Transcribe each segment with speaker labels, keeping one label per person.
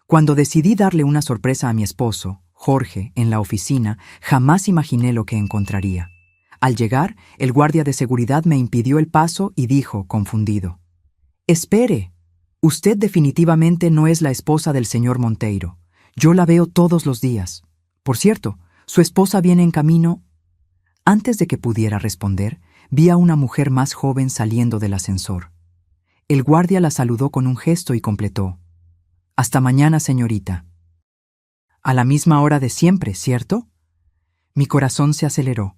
Speaker 1: Cuando decidí darle una sorpresa a mi esposo, Jorge, en la oficina, jamás imaginé lo que encontraría. Al llegar, el guardia de seguridad me impidió el paso y dijo, confundido: «Espere, usted definitivamente no es la esposa del señor Monteiro. Yo la veo todos los días. Por cierto, su esposa viene en camino». Antes de que pudiera responder, vi a una mujer más joven saliendo del ascensor. El guardia la saludó con un gesto y completó: «Hasta mañana, señorita». A la misma hora de siempre, ¿cierto? Mi corazón se aceleró.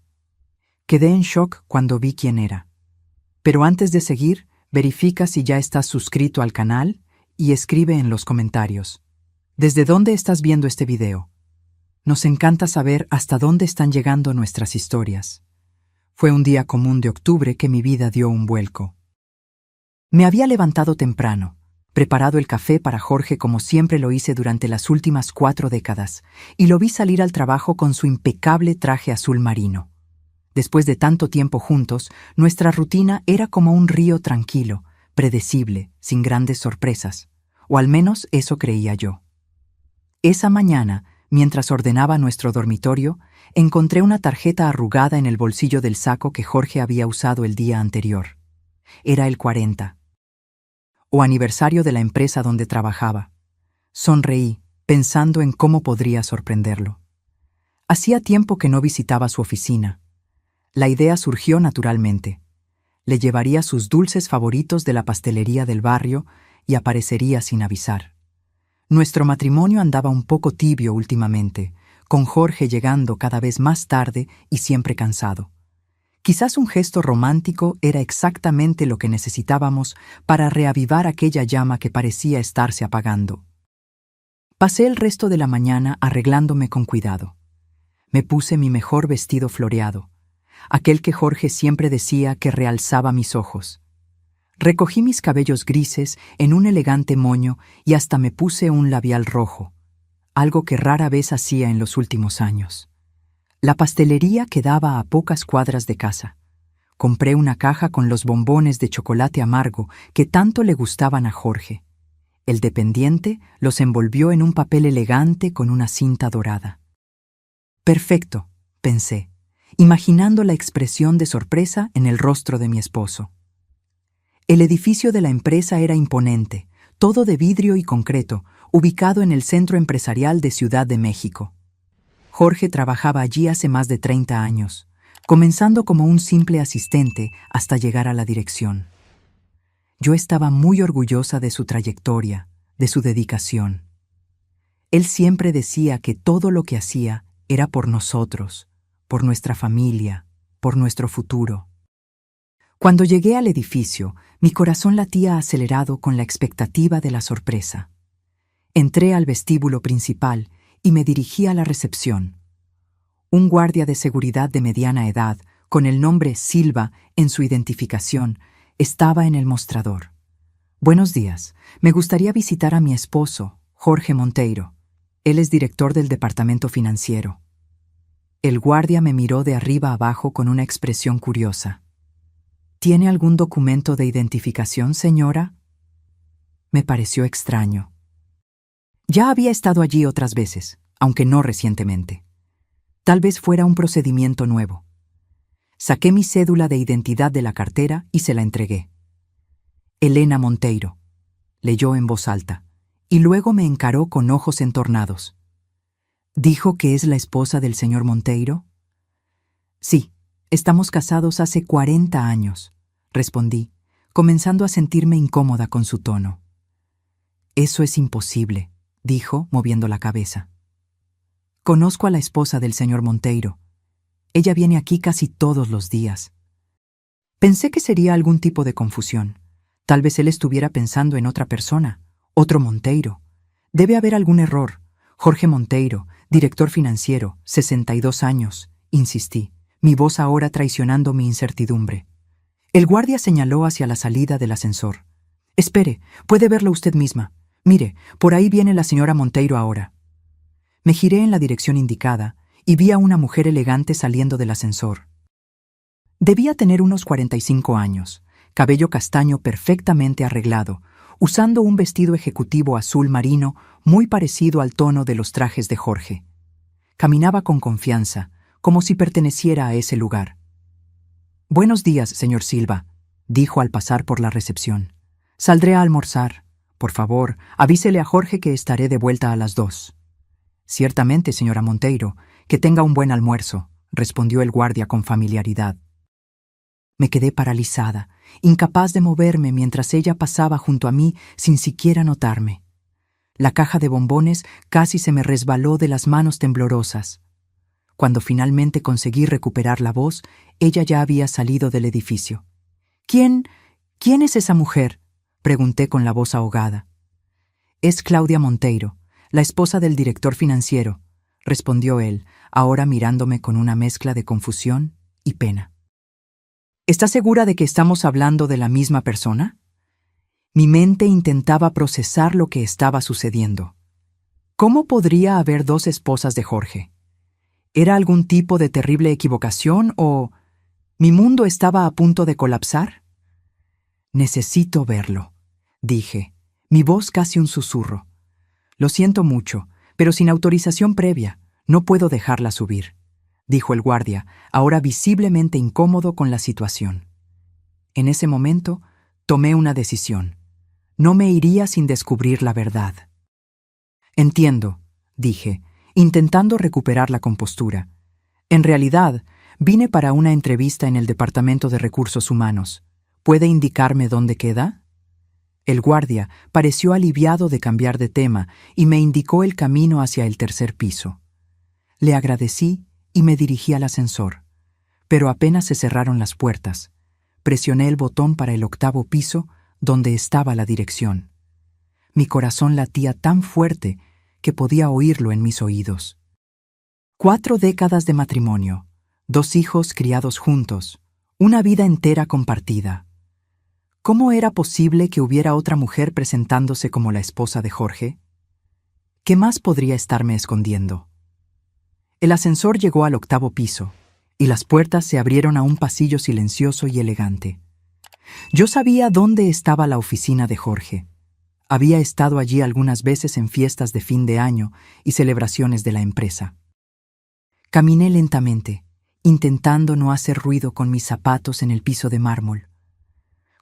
Speaker 1: Quedé en shock cuando vi quién era. Pero antes de seguir, verifica si ya estás suscrito al canal y escribe en los comentarios: ¿desde dónde estás viendo este video? Nos encanta saber hasta dónde están llegando nuestras historias. Fue un día común de octubre que mi vida dio un vuelco. Me había levantado temprano, preparado el café para Jorge como siempre lo hice durante las últimas 4 décadas, y lo vi salir al trabajo con su impecable traje azul marino. Después de tanto tiempo juntos, nuestra rutina era como un río tranquilo, predecible, sin grandes sorpresas, o al menos eso creía yo. Esa mañana, mientras ordenaba nuestro dormitorio, encontré una tarjeta arrugada en el bolsillo del saco que Jorge había usado el día anterior. Era el 40, o aniversario de la empresa donde trabajaba. Sonreí, pensando en cómo podría sorprenderlo. Hacía tiempo que no visitaba su oficina. La idea surgió naturalmente. Le llevaría sus dulces favoritos de la pastelería del barrio y aparecería sin avisar. Nuestro matrimonio andaba un poco tibio últimamente, con Jorge llegando cada vez más tarde y siempre cansado. Quizás un gesto romántico era exactamente lo que necesitábamos para reavivar aquella llama que parecía estarse apagando. Pasé el resto de la mañana arreglándome con cuidado. Me puse mi mejor vestido floreado, aquel que Jorge siempre decía que realzaba mis ojos. Recogí mis cabellos grises en un elegante moño y hasta me puse un labial rojo, algo que rara vez hacía en los últimos años. La pastelería quedaba a pocas cuadras de casa. Compré una caja con los bombones de chocolate amargo que tanto le gustaban a Jorge. El dependiente los envolvió en un papel elegante con una cinta dorada. «Perfecto», pensé, imaginando la expresión de sorpresa en el rostro de mi esposo. El edificio de la empresa era imponente, todo de vidrio y concreto, ubicado en el centro empresarial de Ciudad de México. Jorge trabajaba allí hace más de 30 años, comenzando como un simple asistente hasta llegar a la dirección. Yo estaba muy orgullosa de su trayectoria, de su dedicación. Él siempre decía que todo lo que hacía era por nosotros, por nuestra familia, por nuestro futuro. Cuando llegué al edificio, mi corazón latía acelerado con la expectativa de la sorpresa. Entré al vestíbulo principal y me dirigí a la recepción. Un guardia de seguridad de mediana edad, con el nombre Silva en su identificación, estaba en el mostrador. «Buenos días. Me gustaría visitar a mi esposo, Jorge Monteiro. Él es director del departamento financiero». El guardia me miró de arriba abajo con una expresión curiosa. «¿Tiene algún documento de identificación, señora?». Me pareció extraño. Ya había estado allí otras veces, aunque no recientemente. Tal vez fuera un procedimiento nuevo. Saqué mi cédula de identidad de la cartera y se la entregué. «Elena Monteiro», leyó en voz alta, y luego me encaró con ojos entornados. «¿Dijo que es la esposa del señor Monteiro?». «Sí, estamos casados hace 40 años», respondí, comenzando a sentirme incómoda con su tono. «Eso es imposible», dijo, moviendo la cabeza. «Conozco a la esposa del señor Monteiro. Ella viene aquí casi todos los días». Pensé que sería algún tipo de confusión. Tal vez él estuviera pensando en otra persona, otro Monteiro. Debe haber algún error. Jorge Monteiro, director financiero, 62 años, insistí, mi voz ahora traicionando mi incertidumbre. El guardia señaló hacia la salida del ascensor. «Espere, puede verlo usted misma. Mire, por ahí viene la señora Monteiro ahora». Me giré en la dirección indicada y vi a una mujer elegante saliendo del ascensor. Debía tener unos 45 años, cabello castaño perfectamente arreglado, usando un vestido ejecutivo azul marino muy parecido al tono de los trajes de Jorge. Caminaba con confianza, como si perteneciera a ese lugar. «Buenos días, señor Silva», dijo al pasar por la recepción. «Saldré a almorzar. Por favor, avísele a Jorge que estaré de vuelta a las 2». «Ciertamente, señora Monteiro, que tenga un buen almuerzo», respondió el guardia con familiaridad. Me quedé paralizada, incapaz de moverme mientras ella pasaba junto a mí sin siquiera notarme. La caja de bombones casi se me resbaló de las manos temblorosas. Cuando finalmente conseguí recuperar la voz, ella ya había salido del edificio. «¿Quién es esa mujer?», pregunté con la voz ahogada. «Es Claudia Monteiro, la esposa del director financiero», respondió él, ahora mirándome con una mezcla de confusión y pena. «¿Está segura de que estamos hablando de la misma persona?». Mi mente intentaba procesar lo que estaba sucediendo. ¿Cómo podría haber dos esposas de Jorge? ¿Era algún tipo de terrible equivocación o mi mundo estaba a punto de colapsar? «Necesito verlo», dije, mi voz casi un susurro. «Lo siento mucho, pero sin autorización previa, no puedo dejarla subir», dijo el guardia, ahora visiblemente incómodo con la situación. En ese momento, tomé una decisión. No me iría sin descubrir la verdad. «Entiendo», dije, intentando recuperar la compostura. «En realidad, vine para una entrevista en el Departamento de Recursos Humanos. ¿Puede indicarme dónde queda?». El guardia pareció aliviado de cambiar de tema y me indicó el camino hacia el tercer piso. Le agradecí y me dirigí al ascensor. Pero apenas se cerraron las puertas, presioné el botón para el 8º piso, donde estaba la dirección. Mi corazón latía tan fuerte que podía oírlo en mis oídos. 4 décadas de matrimonio, 2 hijos criados juntos, una vida entera compartida. ¿Cómo era posible que hubiera otra mujer presentándose como la esposa de Jorge? ¿Qué más podría estarme escondiendo? El ascensor llegó al 8º piso, y las puertas se abrieron a un pasillo silencioso y elegante. Yo sabía dónde estaba la oficina de Jorge. Había estado allí algunas veces en fiestas de fin de año y celebraciones de la empresa. Caminé lentamente, intentando no hacer ruido con mis zapatos en el piso de mármol.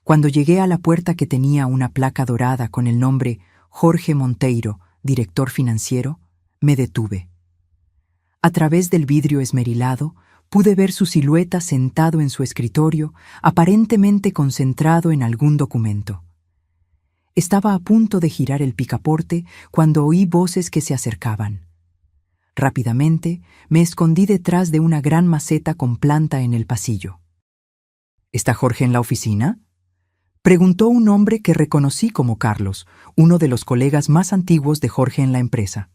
Speaker 1: Cuando llegué a la puerta que tenía una placa dorada con el nombre Jorge Monteiro, director financiero, me detuve. A través del vidrio esmerilado, pude ver su silueta sentado en su escritorio, aparentemente concentrado en algún documento. Estaba a punto de girar el picaporte cuando oí voces que se acercaban. Rápidamente, me escondí detrás de una gran maceta con planta en el pasillo. «¿Está Jorge en la oficina?», preguntó un hombre que reconocí como Carlos, uno de los colegas más antiguos de Jorge en la empresa.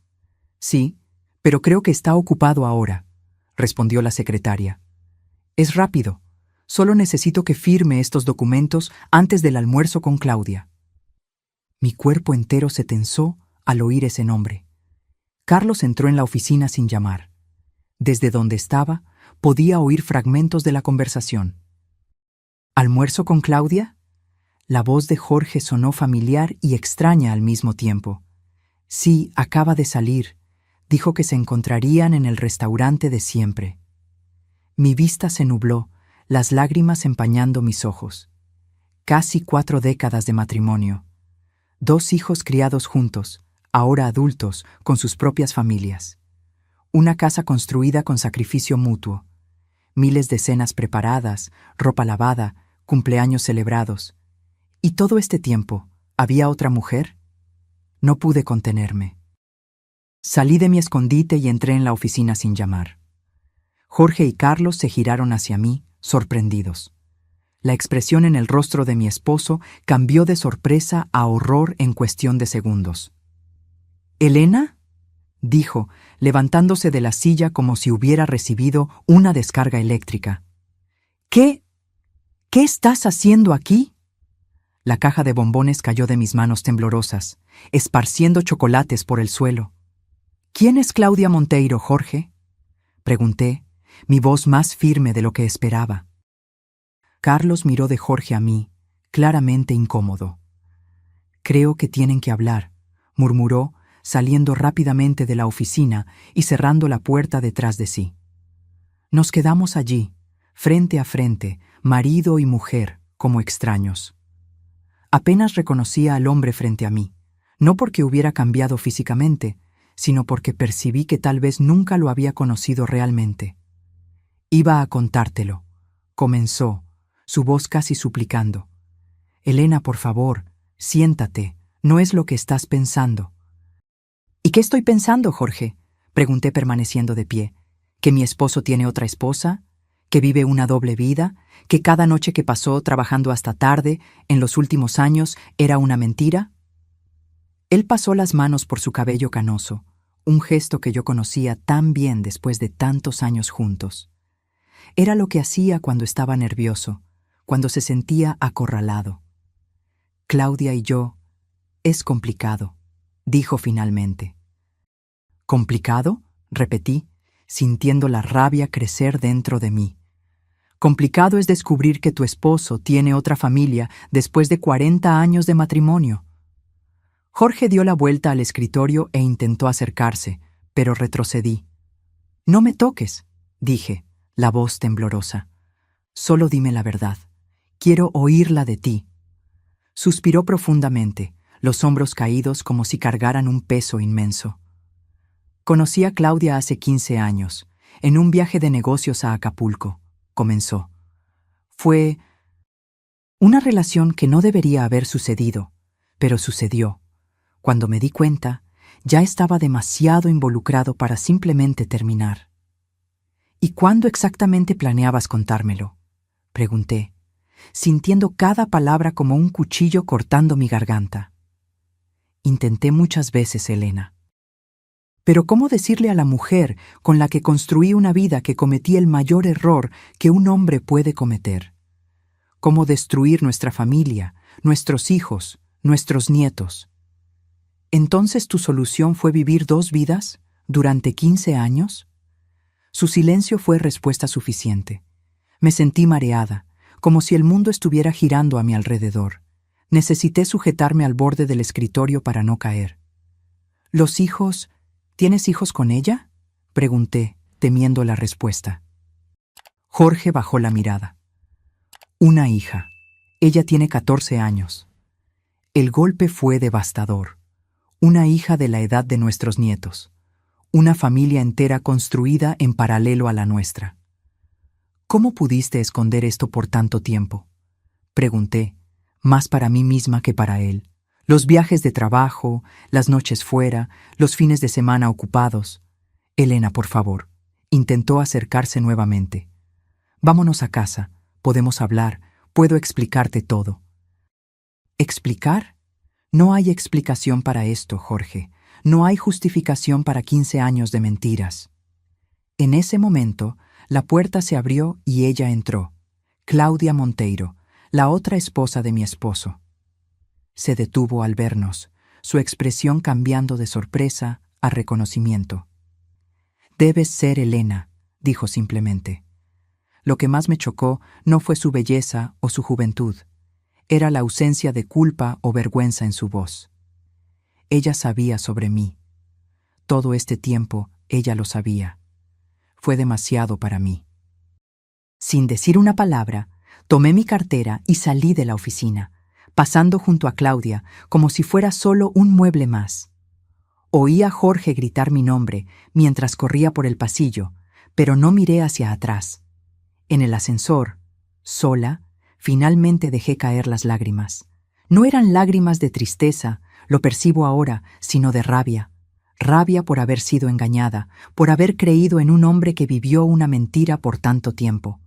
Speaker 1: «Sí, pero creo que está ocupado ahora», respondió la secretaria. «Es rápido. Solo necesito que firme estos documentos antes del almuerzo con Claudia». Mi cuerpo entero se tensó al oír ese nombre. Carlos entró en la oficina sin llamar. Desde donde estaba, podía oír fragmentos de la conversación. «¿Almuerzo con Claudia?». La voz de Jorge sonó familiar y extraña al mismo tiempo. «Sí, acaba de salir. Dijo que se encontrarían en el restaurante de siempre». Mi vista se nubló, las lágrimas empañando mis ojos. Casi 4 décadas de matrimonio. 2 hijos criados juntos, ahora adultos, con sus propias familias. Una casa construida con sacrificio mutuo. Miles de cenas preparadas, ropa lavada, cumpleaños celebrados. ¿Y todo este tiempo, había otra mujer? No pude contenerme. Salí de mi escondite y entré en la oficina sin llamar. Jorge y Carlos se giraron hacia mí, sorprendidos. La expresión en el rostro de mi esposo cambió de sorpresa a horror en cuestión de segundos. «¿Elena?», dijo, levantándose de la silla como si hubiera recibido una descarga eléctrica. ¿Qué estás haciendo aquí?». La caja de bombones cayó de mis manos temblorosas, esparciendo chocolates por el suelo. «¿Quién es Claudia Monteiro, Jorge?», pregunté, mi voz más firme de lo que esperaba. Carlos miró de Jorge a mí, claramente incómodo. Creo que tienen que hablar, murmuró, saliendo rápidamente de la oficina y cerrando la puerta detrás de sí. Nos quedamos allí, frente a frente, marido y mujer, como extraños. Apenas reconocía al hombre frente a mí, no porque hubiera cambiado físicamente, sino porque percibí que tal vez nunca lo había conocido realmente. Iba a contártelo, comenzó, su voz casi suplicando. Elena, por favor, siéntate, no es lo que estás pensando. ¿Y qué estoy pensando, Jorge? Pregunté permaneciendo de pie. ¿Que mi esposo tiene otra esposa? ¿Que vive una doble vida? ¿Que cada noche que pasó trabajando hasta tarde, en los últimos años, era una mentira? Él pasó las manos por su cabello canoso, un gesto que yo conocía tan bien después de tantos años juntos. Era lo que hacía cuando estaba nervioso, cuando se sentía acorralado. Claudia y yo, es complicado, dijo finalmente. ¿Complicado? Repetí, sintiendo la rabia crecer dentro de mí. Complicado es descubrir que tu esposo tiene otra familia después de 40 años de matrimonio. Jorge dio la vuelta al escritorio e intentó acercarse, pero retrocedí. No me toques, dije, la voz temblorosa. Solo dime la verdad. Quiero oírla de ti. Suspiró profundamente, los hombros caídos como si cargaran un peso inmenso. Conocí a Claudia hace 15 años, en un viaje de negocios a Acapulco, comenzó. Fue una relación que no debería haber sucedido, pero sucedió. Cuando me di cuenta, ya estaba demasiado involucrado para simplemente terminar. ¿Y cuándo exactamente planeabas contármelo?, pregunté, sintiendo cada palabra como un cuchillo cortando mi garganta. Intenté muchas veces, Elena. Pero ¿cómo decirle a la mujer con la que construí una vida que cometí el mayor error que un hombre puede cometer? ¿Cómo destruir nuestra familia, nuestros hijos, nuestros nietos? ¿Entonces tu solución fue vivir 2 vidas durante 15 años? Su silencio fue respuesta suficiente. Me sentí mareada, como si el mundo estuviera girando a mi alrededor. Necesité sujetarme al borde del escritorio para no caer. ¿Los hijos? ¿Tienes hijos con ella?, pregunté, temiendo la respuesta. Jorge bajó la mirada. Una hija. Ella tiene 14 años. El golpe fue devastador. Una hija de la edad de nuestros nietos. Una familia entera construida en paralelo a la nuestra. ¿Cómo pudiste esconder esto por tanto tiempo?, pregunté, más para mí misma que para él. Los viajes de trabajo, las noches fuera, los fines de semana ocupados. Elena, por favor, intentó acercarse nuevamente. Vámonos a casa, podemos hablar, puedo explicarte todo. ¿Explicar? No hay explicación para esto, Jorge. No hay justificación para 15 años de mentiras. En ese momento, la puerta se abrió y ella entró. Claudia Monteiro, la otra esposa de mi esposo. Se detuvo al vernos, su expresión cambiando de sorpresa a reconocimiento. «Debes ser Elena», dijo simplemente. Lo que más me chocó no fue su belleza o su juventud. Era la ausencia de culpa o vergüenza en su voz. Ella sabía sobre mí. Todo este tiempo ella lo sabía. Fue demasiado para mí. Sin decir una palabra, tomé mi cartera y salí de la oficina, pasando junto a Claudia como si fuera solo un mueble más. Oí a Jorge gritar mi nombre mientras corría por el pasillo, pero no miré hacia atrás. En el ascensor, sola, finalmente dejé caer las lágrimas. No eran lágrimas de tristeza, lo percibo ahora, sino de rabia. Rabia por haber sido engañada, por haber creído en un hombre que vivió una mentira por tanto tiempo.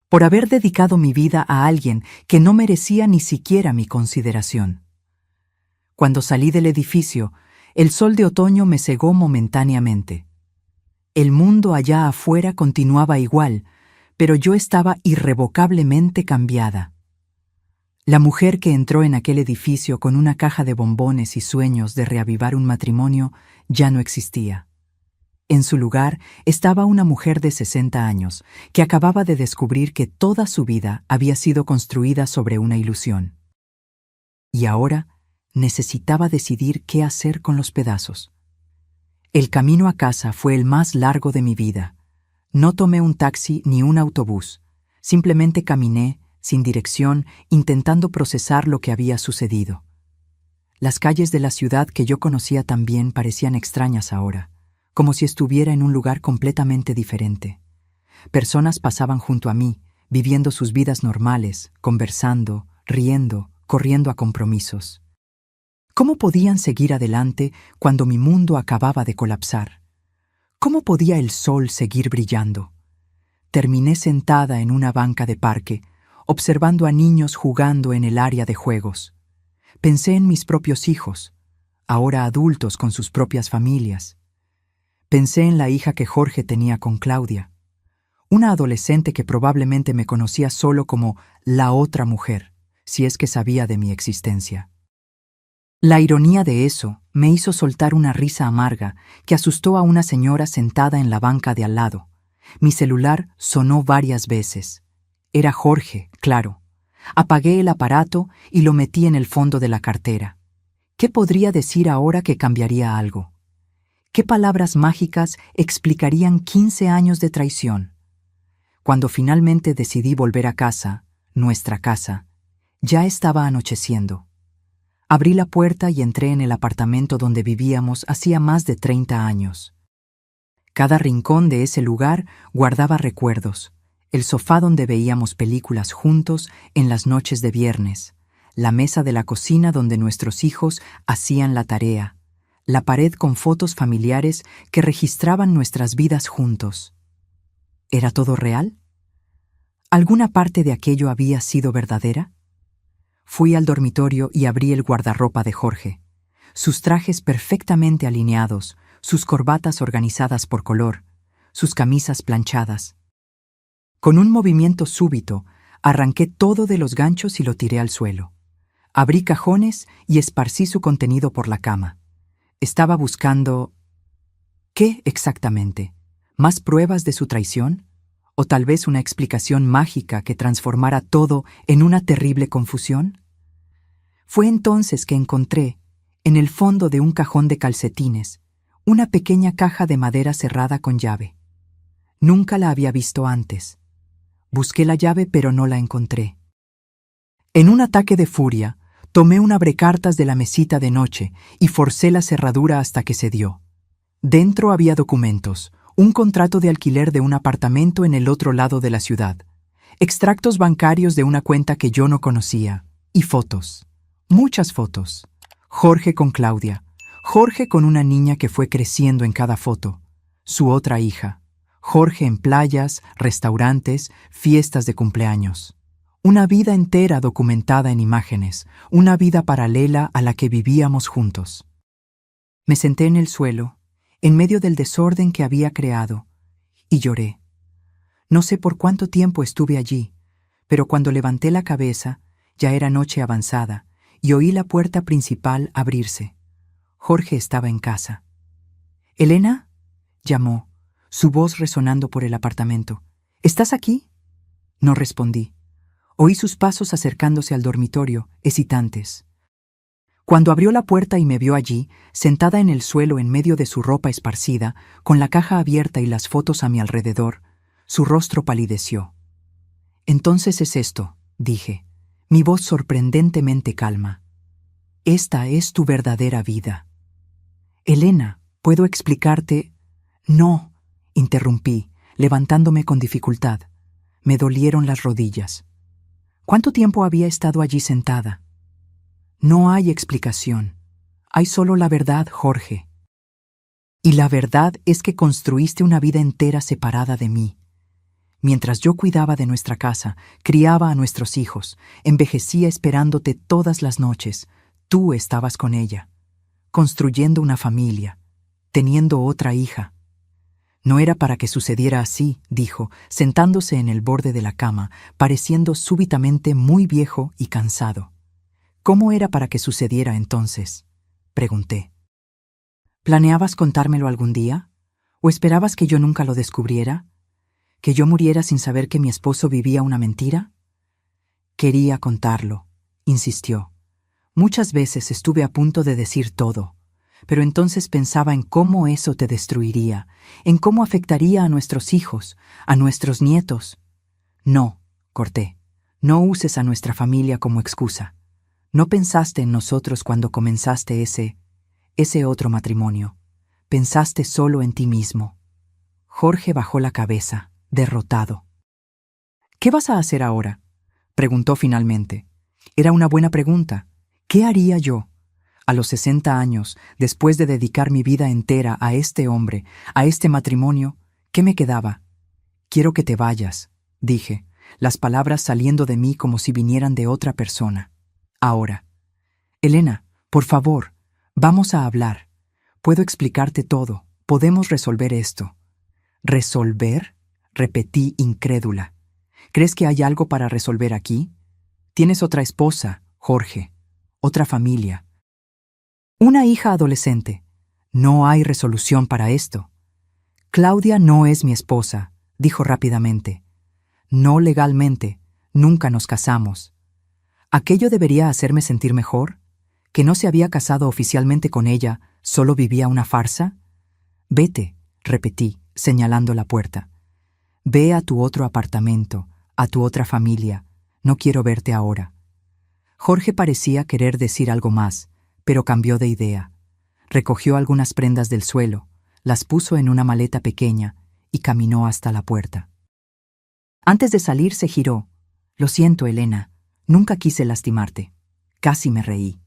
Speaker 1: Por haber dedicado mi vida a alguien que no merecía ni siquiera mi consideración. Cuando salí del edificio, el sol de otoño me cegó momentáneamente. El mundo allá afuera continuaba igual, pero yo estaba irrevocablemente cambiada. La mujer que entró en aquel edificio con una caja de bombones y sueños de reavivar un matrimonio ya no existía. En su lugar estaba una mujer de 60 años que acababa de descubrir que toda su vida había sido construida sobre una ilusión. Y ahora Necesitaba decidir qué hacer con los pedazos. El camino a casa fue el más largo de mi vida. No tomé un taxi ni un autobús. Simplemente caminé, sin dirección, intentando procesar lo que había sucedido. Las calles de la ciudad que yo conocía tan bien parecían extrañas ahora, como si estuviera en un lugar completamente diferente. Personas pasaban junto a mí, viviendo sus vidas normales, conversando, riendo, corriendo a compromisos. ¿Cómo podían seguir adelante cuando mi mundo acababa de colapsar? ¿Cómo podía el sol seguir brillando? Terminé sentada en una banca de parque, observando a niños jugando en el área de juegos. Pensé en mis propios hijos, ahora adultos con sus propias familias. Pensé en la hija que Jorge tenía con Claudia, una adolescente que probablemente me conocía solo como la otra mujer, si es que sabía de mi existencia. La ironía de eso me hizo soltar una risa amarga que asustó a una señora sentada en la banca de al lado. Mi celular sonó varias veces. Era Jorge, claro. Apagué el aparato y lo metí en el fondo de la cartera. ¿Qué podría decir ahora que cambiaría algo? ¿Qué palabras mágicas explicarían 15 años de traición? Cuando finalmente decidí volver a casa, nuestra casa, ya estaba anocheciendo. Abrí la puerta y entré en el apartamento donde vivíamos hacía más de 30 años. Cada rincón de ese lugar guardaba recuerdos. El sofá donde veíamos películas juntos en las noches de viernes, la mesa de la cocina donde nuestros hijos hacían la tarea, la pared con fotos familiares que registraban nuestras vidas juntos. ¿Era todo real? ¿Alguna parte de aquello había sido verdadera? Fui al dormitorio y abrí el guardarropa de Jorge. Sus trajes perfectamente alineados, sus corbatas organizadas por color, sus camisas planchadas. Con un movimiento súbito, arranqué todo de los ganchos y lo tiré al suelo. Abrí cajones y esparcí su contenido por la cama. Estaba buscando... ¿qué exactamente? ¿Más pruebas de su traición? ¿O tal vez una explicación mágica que transformara todo en una terrible confusión? Fue entonces que encontré, en el fondo de un cajón de calcetines, una pequeña caja de madera cerrada con llave. Nunca la había visto antes. Busqué la llave pero no la encontré. En un ataque de furia, tomé un abrecartas de la mesita de noche y forcé la cerradura hasta que cedió. Dentro había documentos, un contrato de alquiler de un apartamento en el otro lado de la ciudad, extractos bancarios de una cuenta que yo no conocía, y fotos. Muchas fotos. Jorge con Claudia, Jorge con una niña que fue creciendo en cada foto, su otra hija, Jorge en playas, restaurantes, fiestas de cumpleaños. Una vida entera documentada en imágenes, una vida paralela a la que vivíamos juntos. Me senté en el suelo, en medio del desorden que había creado, y lloré. No sé por cuánto tiempo estuve allí, pero cuando levanté la cabeza, ya era noche avanzada, y oí la puerta principal abrirse. Jorge estaba en casa. «¿Elena?», llamó, su voz resonando por el apartamento. «¿Estás aquí?». No respondí. Oí sus pasos acercándose al dormitorio, hesitantes. Cuando abrió la puerta y me vio allí, sentada en el suelo en medio de su ropa esparcida, con la caja abierta y las fotos a mi alrededor, su rostro palideció. «Entonces es esto», dije, mi voz sorprendentemente calma. «Esta es tu verdadera vida». «Elena, ¿puedo explicarte?» «No», interrumpí, levantándome con dificultad. Me dolieron las rodillas. ¿Cuánto tiempo había estado allí sentada? «No hay explicación. Hay solo la verdad, Jorge. Y la verdad es que construiste una vida entera separada de mí. Mientras yo cuidaba de nuestra casa, criaba a nuestros hijos, envejecía esperándote todas las noches, tú estabas con ella, construyendo una familia, teniendo otra hija». «No era para que sucediera así», dijo, sentándose en el borde de la cama, pareciendo súbitamente muy viejo y cansado. «¿Cómo era para que sucediera entonces?», pregunté. «¿Planeabas contármelo algún día? ¿O esperabas que yo nunca lo descubriera? ¿Que yo muriera sin saber que mi esposo vivía una mentira?». «Quería contarlo», insistió. Muchas veces estuve a punto de decir todo, pero entonces pensaba en cómo eso te destruiría, en cómo afectaría a nuestros hijos, a nuestros nietos. No, corté, no uses a nuestra familia como excusa. No pensaste en nosotros cuando comenzaste ese otro matrimonio. Pensaste solo en ti mismo. Jorge bajó la cabeza, derrotado. ¿Qué vas a hacer ahora?, preguntó finalmente. Era una buena pregunta. ¿Qué haría yo? A los 60 años, después de dedicar mi vida entera a este hombre, a este matrimonio, ¿qué me quedaba? Quiero que te vayas, dije, las palabras saliendo de mí como si vinieran de otra persona. Ahora. Elena, por favor, vamos a hablar. Puedo explicarte todo. Podemos resolver esto. ¿Resolver?, repetí incrédula. ¿Crees que hay algo para resolver aquí? Tienes otra esposa, Jorge, otra familia. Una hija adolescente. No hay resolución para esto. Claudia no es mi esposa, dijo rápidamente. No legalmente, nunca nos casamos. ¿Aquello debería hacerme sentir mejor? ¿Que no se había casado oficialmente con ella, solo vivía una farsa? Vete, repetí, señalando la puerta. Ve a tu otro apartamento, a tu otra familia. No quiero verte ahora. Jorge parecía querer decir algo más, pero cambió de idea. Recogió algunas prendas del suelo, las puso en una maleta pequeña y caminó hasta la puerta. Antes de salir se giró. Lo siento, Elena, nunca quise lastimarte. Casi me reí.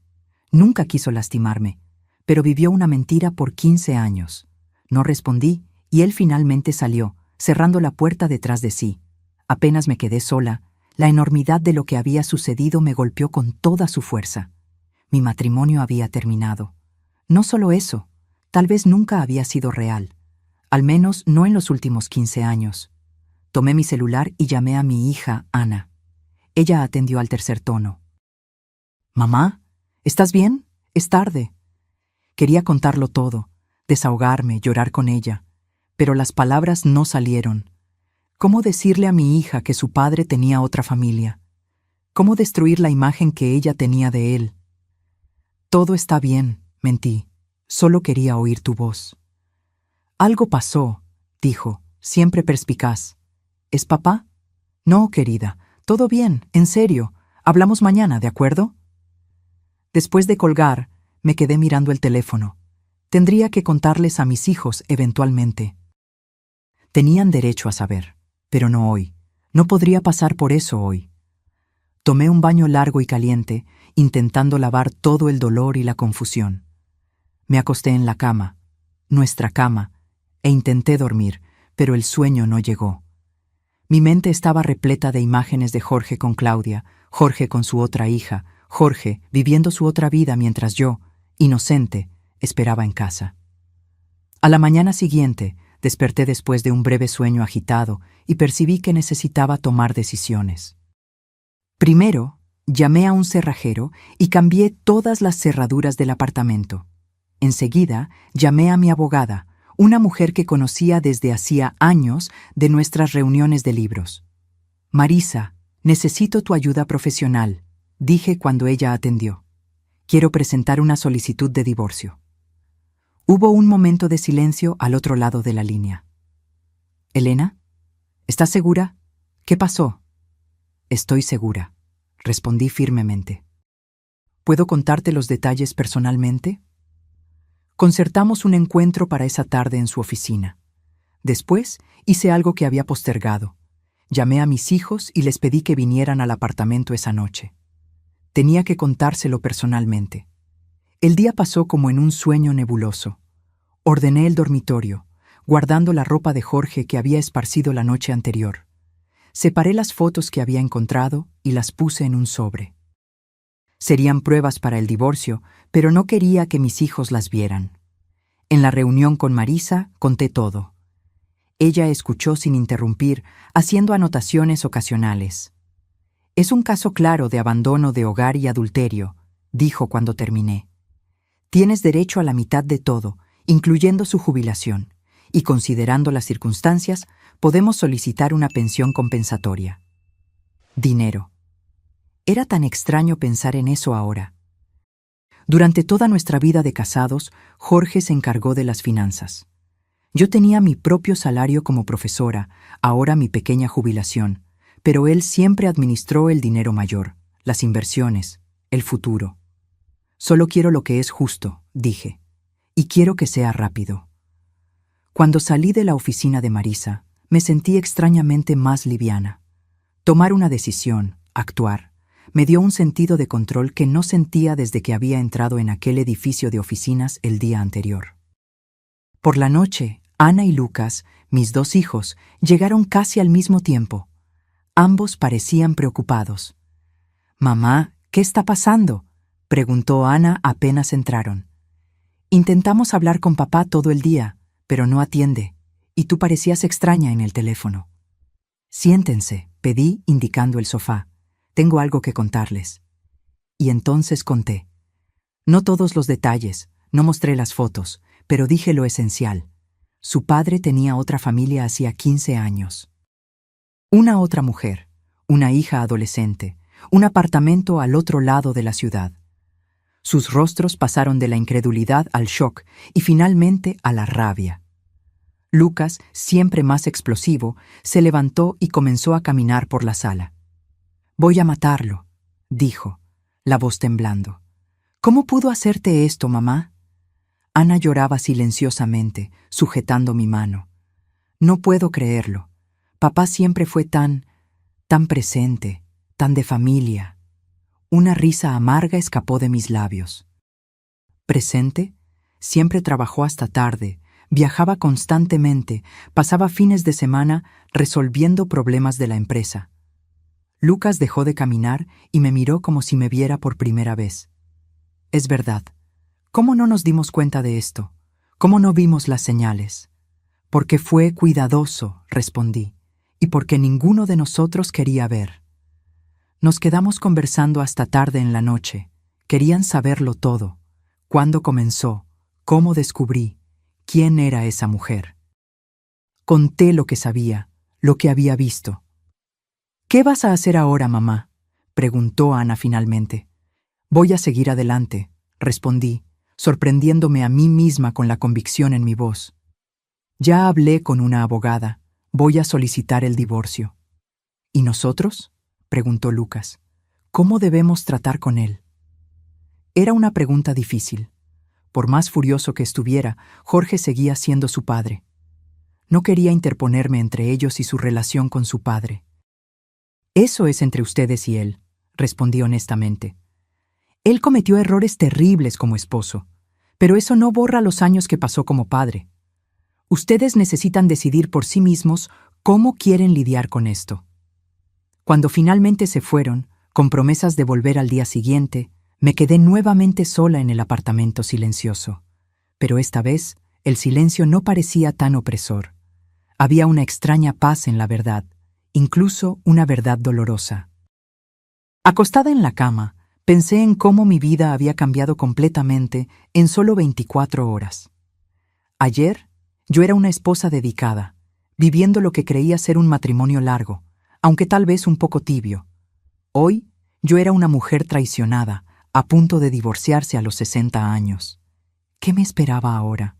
Speaker 1: Nunca quiso lastimarme, pero vivió una mentira por 15 años. No respondí y él finalmente salió, cerrando la puerta detrás de sí. Apenas me quedé sola, la enormidad de lo que había sucedido me golpeó con toda su fuerza. Mi matrimonio había terminado. No solo eso, tal vez nunca había sido real. Al menos no en los últimos 15 años. Tomé mi celular y llamé a mi hija, Ana. Ella atendió al tercer tono. «Mamá, ¿estás bien? Es tarde». Quería contarlo todo, desahogarme, llorar con ella, pero las palabras no salieron. ¿Cómo decirle a mi hija que su padre tenía otra familia? ¿Cómo destruir la imagen que ella tenía de él? Todo está bien, mentí. Solo quería oír tu voz. Algo pasó, dijo, siempre perspicaz. ¿Es papá? No, querida. Todo bien, en serio. Hablamos mañana, ¿de acuerdo? Después de colgar, me quedé mirando el teléfono. Tendría que contarles a mis hijos eventualmente. Tenían derecho a saber, pero no hoy. No podría pasar por eso hoy. Tomé un baño largo y caliente, intentando lavar todo el dolor y la confusión. Me acosté en la cama, nuestra cama, e intenté dormir, pero el sueño no llegó. Mi mente estaba repleta de imágenes de Jorge con Claudia, Jorge con su otra hija, Jorge viviendo su otra vida mientras yo, inocente, esperaba en casa. A la mañana siguiente, desperté después de un breve sueño agitado y percibí que necesitaba tomar decisiones. Primero, llamé a un cerrajero y cambié todas las cerraduras del apartamento. Enseguida, llamé a mi abogada, una mujer que conocía desde hacía años de nuestras reuniones de libros. «Marisa, necesito tu ayuda profesional», dije cuando ella atendió. «Quiero presentar una solicitud de divorcio». Hubo un momento de silencio al otro lado de la línea. «¿Elena? ¿Estás segura? ¿Qué pasó?» «Estoy segura», respondí firmemente. «¿Puedo contarte los detalles personalmente?» Concertamos un encuentro para esa tarde en su oficina. Después hice algo que había postergado. Llamé a mis hijos y les pedí que vinieran al apartamento esa noche. Tenía que contárselo personalmente. El día pasó como en un sueño nebuloso. Ordené el dormitorio, guardando la ropa de Jorge que había esparcido la noche anterior. Separé las fotos que había encontrado y las puse en un sobre. Serían pruebas para el divorcio, pero no quería que mis hijos las vieran. En la reunión con Marisa conté todo. Ella escuchó sin interrumpir, haciendo anotaciones ocasionales. «Es un caso claro de abandono de hogar y adulterio», dijo cuando terminé. «Tienes derecho a la mitad de todo, incluyendo su jubilación, y considerando las circunstancias, podemos solicitar una pensión compensatoria». Dinero. Era tan extraño pensar en eso ahora. Durante toda nuestra vida de casados, Jorge se encargó de las finanzas. Yo tenía mi propio salario como profesora, ahora mi pequeña jubilación, pero él siempre administró el dinero mayor, las inversiones, el futuro. Solo quiero lo que es justo, dije, y quiero que sea rápido. Cuando salí de la oficina de Marisa, me sentí extrañamente más liviana. Tomar una decisión, actuar, me dio un sentido de control que no sentía desde que había entrado en aquel edificio de oficinas el día anterior. Por la noche, Ana y Lucas, mis 2 hijos, llegaron casi al mismo tiempo. Ambos parecían preocupados. «Mamá, ¿qué está pasando?», preguntó Ana apenas entraron. «Intentamos hablar con papá todo el día, pero no atiende, y tú parecías extraña en el teléfono». «Siéntense», pedí indicando el sofá. «Tengo algo que contarles». Y entonces conté. No todos los detalles, no mostré las fotos, pero dije lo esencial. Su padre tenía otra familia hacía 15 años. Una otra mujer, una hija adolescente, un apartamento al otro lado de la ciudad. Sus rostros pasaron de la incredulidad al shock y finalmente a la rabia. Lucas, siempre más explosivo, se levantó y comenzó a caminar por la sala. «Voy a matarlo», dijo, la voz temblando. «¿Cómo pudo hacerte esto, mamá?». Ana lloraba silenciosamente, sujetando mi mano. «No puedo creerlo. Papá siempre fue tan presente, tan de familia». Una risa amarga escapó de mis labios. ¿Presente? Siempre trabajó hasta tarde, viajaba constantemente, pasaba fines de semana resolviendo problemas de la empresa. Lucas dejó de caminar y me miró como si me viera por primera vez. «Es verdad. ¿Cómo no nos dimos cuenta de esto? ¿Cómo no vimos las señales?». «Porque fue cuidadoso», respondí, «y porque ninguno de nosotros quería ver». Nos quedamos conversando hasta tarde en la noche. Querían saberlo todo. ¿Cuándo comenzó? ¿Cómo descubrí? ¿Quién era esa mujer? Conté lo que sabía, lo que había visto. «¿Qué vas a hacer ahora, mamá?», preguntó Ana finalmente. «Voy a seguir adelante», respondí, sorprendiéndome a mí misma con la convicción en mi voz. «Ya hablé con una abogada. Voy a solicitar el divorcio». «¿Y nosotros?», preguntó Lucas. «¿Cómo debemos tratar con él?». Era una pregunta difícil. Por más furioso que estuviera, Jorge seguía siendo su padre. No quería interponerme entre ellos y su relación con su padre. «Eso es entre ustedes y él», respondí honestamente. «Él cometió errores terribles como esposo, pero eso no borra los años que pasó como padre. Ustedes necesitan decidir por sí mismos cómo quieren lidiar con esto». Cuando finalmente se fueron, con promesas de volver al día siguiente, me quedé nuevamente sola en el apartamento silencioso. Pero esta vez, el silencio no parecía tan opresor. Había una extraña paz en la verdad, incluso una verdad dolorosa. Acostada en la cama, pensé en cómo mi vida había cambiado completamente en solo 24 horas. Ayer, yo era una esposa dedicada, viviendo lo que creía ser un matrimonio largo, aunque tal vez un poco tibio. Hoy, yo era una mujer traicionada, a punto de divorciarse a los 60 años. ¿Qué me esperaba ahora?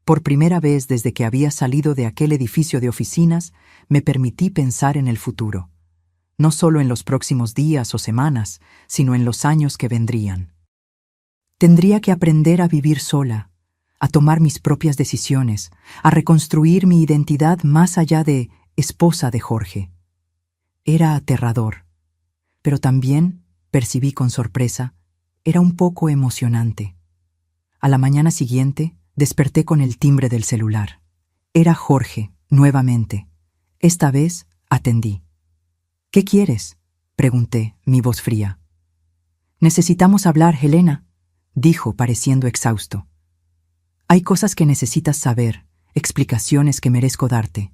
Speaker 1: Por primera vez desde que había salido de aquel edificio de oficinas, me permití pensar en el futuro. No solo en los próximos días o semanas, sino en los años que vendrían. Tendría que aprender a vivir sola, a tomar mis propias decisiones, a reconstruir mi identidad más allá de esposa de Jorge. Era aterrador, pero también, percibí con sorpresa, era un poco emocionante. A la mañana siguiente, desperté con el timbre del celular. Era Jorge, nuevamente. Esta vez, atendí. «¿Qué quieres?», pregunté, mi voz fría. «Necesitamos hablar, Helena», dijo, pareciendo exhausto. «Hay cosas que necesitas saber, explicaciones que merezco darte».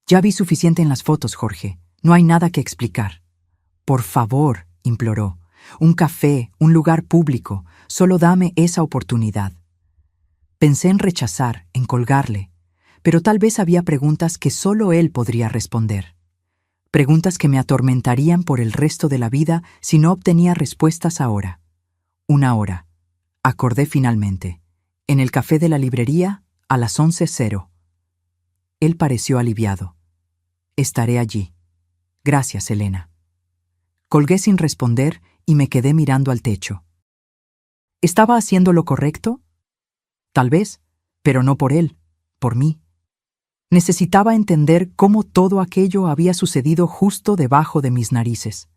Speaker 1: «Ya vi suficiente en las fotos, Jorge. No hay nada que explicar». «Por favor», imploró. «Un café, un lugar público. Solo dame esa oportunidad». Pensé en rechazar, en colgarle, pero tal vez había preguntas que solo él podría responder. Preguntas que me atormentarían por el resto de la vida si no obtenía respuestas ahora. 1 hora. Acordé finalmente. En el café de la librería, a las 11:00. Él pareció aliviado. Estaré allí. Gracias, Elena. Colgué sin responder y me quedé mirando al techo. ¿Estaba haciendo lo correcto? Tal vez, pero no por él, por mí. Necesitaba entender cómo todo aquello había sucedido justo debajo de mis narices.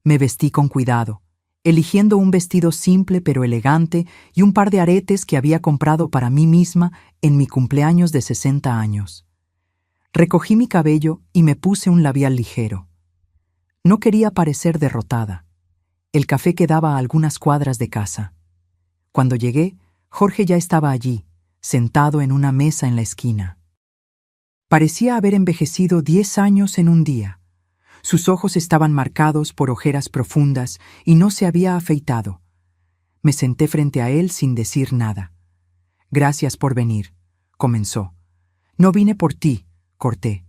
Speaker 1: Me vestí con cuidado, eligiendo un vestido simple pero elegante y un par de aretes que había comprado para mí misma en mi cumpleaños de 60 años. Recogí mi cabello y me puse un labial ligero. No quería parecer derrotada. El café quedaba a algunas cuadras de casa. Cuando llegué, Jorge ya estaba allí, sentado en una mesa en la esquina. Parecía haber envejecido 10 años en un día. Sus ojos estaban marcados por ojeras profundas y no se había afeitado. Me senté frente a él sin decir nada. «Gracias por venir», comenzó. «No vine por ti», corté.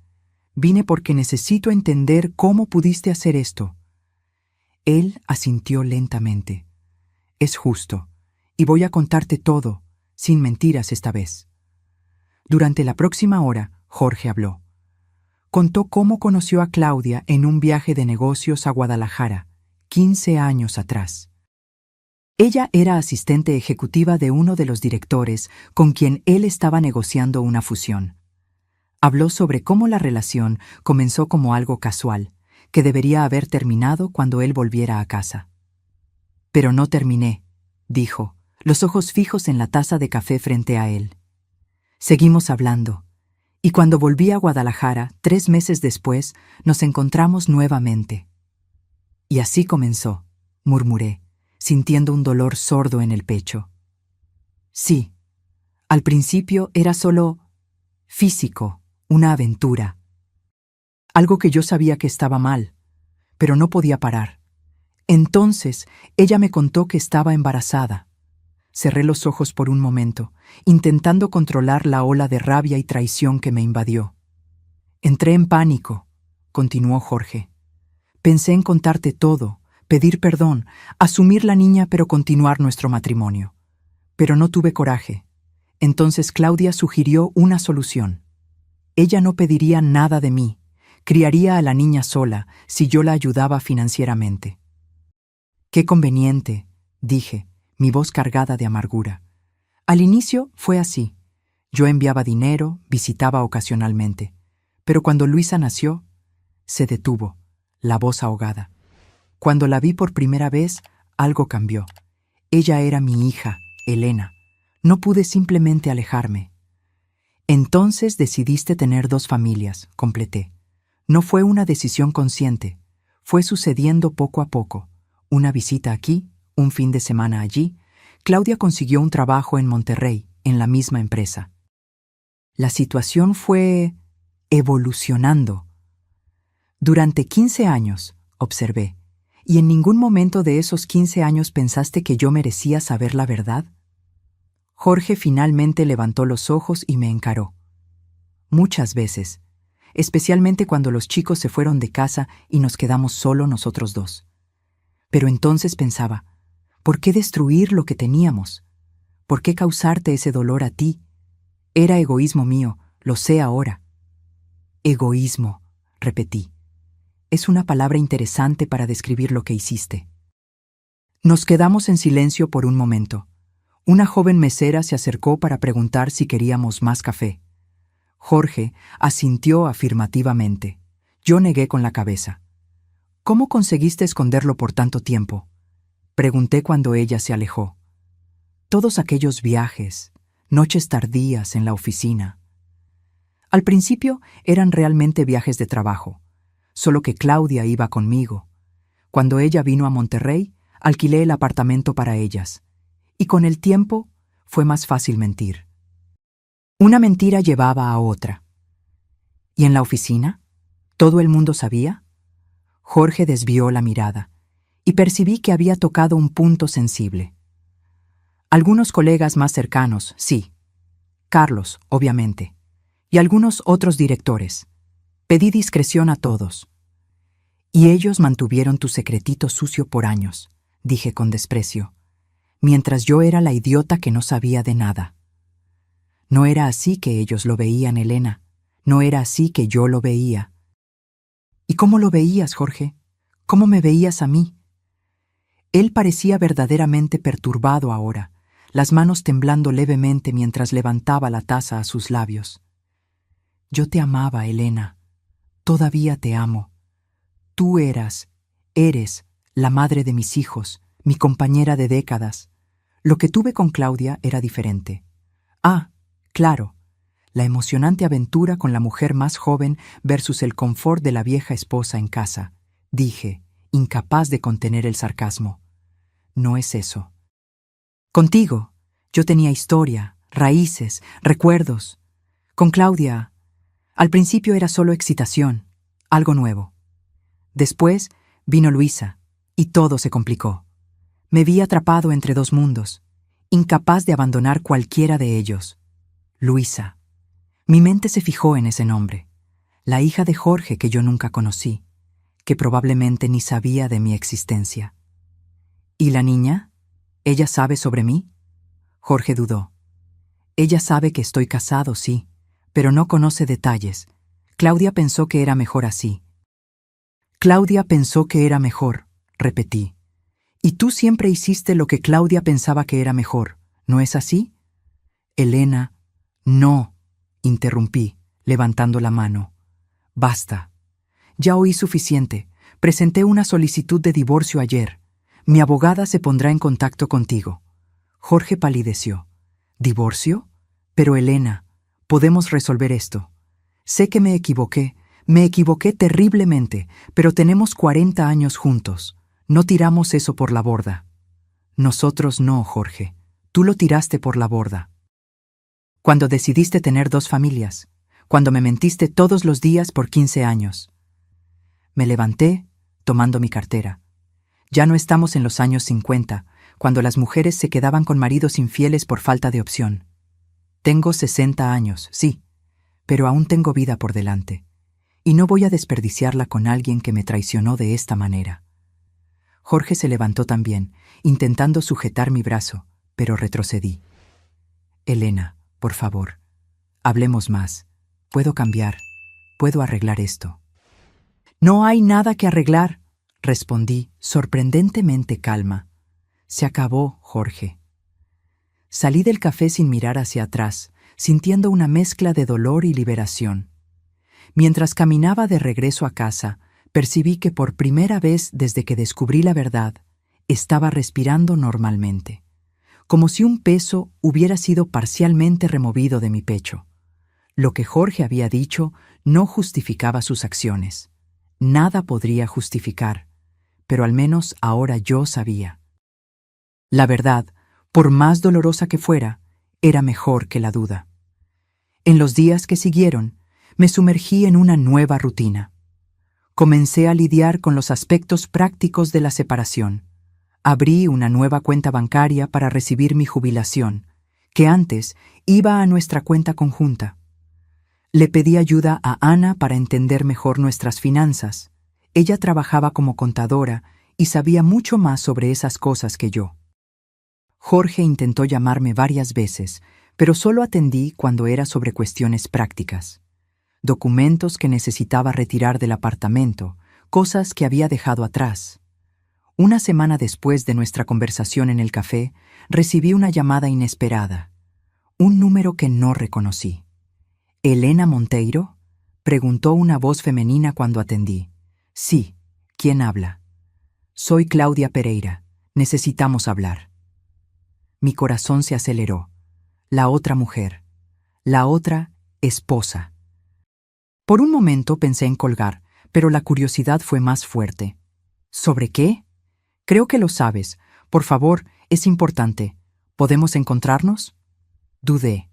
Speaker 1: «Vine porque necesito entender cómo pudiste hacer esto». Él asintió lentamente. «Es justo, y voy a contarte todo, sin mentiras esta vez». Durante la próxima hora, Jorge habló. Contó cómo conoció a Claudia en un viaje de negocios a Guadalajara, 15 años atrás. Ella era asistente ejecutiva de uno de los directores con quien él estaba negociando una fusión. Habló sobre cómo la relación comenzó como algo casual, que debería haber terminado cuando él volviera a casa. «Pero no terminé», dijo, los ojos fijos en la taza de café frente a él. Seguimos hablando. Y cuando volví a Guadalajara, 3 meses después, nos encontramos nuevamente. «Y así comenzó», murmuré, sintiendo un dolor sordo en el pecho. «Sí, al principio era solo físico, una aventura. Algo que yo sabía que estaba mal, pero no podía parar. Entonces, ella me contó que estaba embarazada. Cerré los ojos por un momento, intentando controlar la ola de rabia y traición que me invadió. Entré en pánico», continuó Jorge. «Pensé en contarte todo, pedir perdón, asumir la niña pero continuar nuestro matrimonio. Pero no tuve coraje. Entonces Claudia sugirió una solución. Ella no pediría nada de mí, criaría a la niña sola si yo la ayudaba financieramente». «Qué conveniente», dije, mi voz cargada de amargura. Al inicio fue así. Yo enviaba dinero, visitaba ocasionalmente. Pero cuando Luisa nació, se detuvo, la voz ahogada. Cuando la vi por primera vez, algo cambió. Ella era mi hija, Elena. No pude simplemente alejarme. «Entonces decidiste tener 2 familias», completé. No fue una decisión consciente. Fue sucediendo poco a poco. Una visita aquí, un fin de semana allí. Claudia consiguió un trabajo en Monterrey, en la misma empresa. La situación fue evolucionando. «Durante 15 años», observé, «¿y en ningún momento de esos 15 años pensaste que yo merecía saber la verdad?» Jorge finalmente levantó los ojos y me encaró. «Muchas veces, especialmente cuando los chicos se fueron de casa y nos quedamos solo nosotros 2. Pero entonces pensaba, ¿por qué destruir lo que teníamos? ¿Por qué causarte ese dolor a ti? Era egoísmo mío, lo sé ahora». «Egoísmo», repetí. «Es una palabra interesante para describir lo que hiciste». Nos quedamos en silencio por un momento. Una joven mesera se acercó para preguntar si queríamos más café. Jorge asintió afirmativamente. Yo negué con la cabeza. «¿Cómo conseguiste esconderlo por tanto tiempo?», pregunté cuando ella se alejó. «Todos aquellos viajes, noches tardías en la oficina». Al principio eran realmente viajes de trabajo, solo que Claudia iba conmigo. Cuando ella vino a Monterrey, alquilé el apartamento para ellas. Y con el tiempo fue más fácil mentir. Una mentira llevaba a otra. «¿Y en la oficina? ¿Todo el mundo sabía?». Jorge desvió la mirada, y percibí que había tocado un punto sensible. «Algunos colegas más cercanos, sí. Carlos, obviamente. Y algunos otros directores. Pedí discreción a todos». «Y ellos mantuvieron tu secretito sucio por años», dije con desprecio. mientras yo era la idiota que no sabía de nada. No era así que ellos lo veían, Elena. No era así que yo lo veía. ¿Y cómo lo veías, Jorge? ¿Cómo me veías a mí? Él parecía verdaderamente perturbado ahora, las manos temblando levemente mientras levantaba la taza a sus labios. Yo te amaba, Elena. Todavía te amo. Tú eres la madre de mis hijos, mi compañera de décadas. Lo que tuve con Claudia era diferente. Ah, claro, la emocionante aventura con la mujer más joven versus el confort de la vieja esposa en casa, dije, incapaz de contener el sarcasmo. No es eso. Contigo, yo tenía historia, raíces, recuerdos. Con Claudia, al principio era solo excitación, algo nuevo. Después vino Luisa, y todo se complicó. Me vi atrapado entre dos mundos, incapaz de abandonar cualquiera de ellos. Luisa. Mi mente se fijó en ese nombre, la hija de Jorge que yo nunca conocí, que probablemente ni sabía de mi existencia. ¿Y la niña? ¿Ella sabe sobre mí? Jorge dudó. Ella sabe que estoy casado, sí, pero no conoce detalles. Claudia pensó que era mejor así. Claudia pensó que era mejor, repetí. Y tú siempre hiciste lo que Claudia pensaba que era mejor, ¿no es así? Elena, no, interrumpí, levantando la mano. Basta. Ya oí suficiente. Presenté una solicitud de divorcio ayer. Mi abogada se pondrá en contacto contigo. Jorge palideció. ¿Divorcio? Pero Elena, podemos resolver esto. Sé que me equivoqué terriblemente, pero tenemos 40 años juntos. No tiramos eso por la borda. Nosotros no, Jorge. Tú lo tiraste por la borda. Cuando decidiste tener 2 familias, cuando me mentiste todos los días por 15 años. Me levanté, tomando mi cartera. Ya no estamos en los años 50, cuando las mujeres se quedaban con maridos infieles por falta de opción. Tengo 60 años, sí, pero aún tengo vida por delante. Y no voy a desperdiciarla con alguien que me traicionó de esta manera. Jorge se levantó también, intentando sujetar mi brazo, pero retrocedí. Elena, por favor, hablemos más. Puedo cambiar, puedo arreglar esto. No hay nada que arreglar, respondí, sorprendentemente calma. Se acabó, Jorge. Salí del café sin mirar hacia atrás, sintiendo una mezcla de dolor y liberación. Mientras caminaba de regreso a casa, percibí que por primera vez desde que descubrí la verdad, estaba respirando normalmente, como si un peso hubiera sido parcialmente removido de mi pecho. Lo que Jorge había dicho no justificaba sus acciones. Nada podría justificar, pero al menos ahora yo sabía. La verdad, por más dolorosa que fuera, era mejor que la duda. En los días que siguieron, me sumergí en una nueva rutina. Comencé a lidiar con los aspectos prácticos de la separación. Abrí una nueva cuenta bancaria para recibir mi jubilación, que antes iba a nuestra cuenta conjunta. Le pedí ayuda a Ana para entender mejor nuestras finanzas. Ella trabajaba como contadora y sabía mucho más sobre esas cosas que yo. Jorge intentó llamarme varias veces, pero solo atendí cuando era sobre cuestiones prácticas. Documentos que necesitaba retirar del apartamento, cosas que había dejado atrás. Una semana después de nuestra conversación en el café, recibí una llamada inesperada. Un número que no reconocí. ¿Elena Monteiro? Preguntó una voz femenina cuando atendí. Sí, ¿quién habla? Soy Claudia Pereira. Necesitamos hablar. Mi corazón se aceleró. La otra mujer. La otra esposa. Por un momento pensé en colgar, pero la curiosidad fue más fuerte. ¿Sobre qué? Creo que lo sabes. Por favor, es importante. ¿Podemos encontrarnos? Dudé.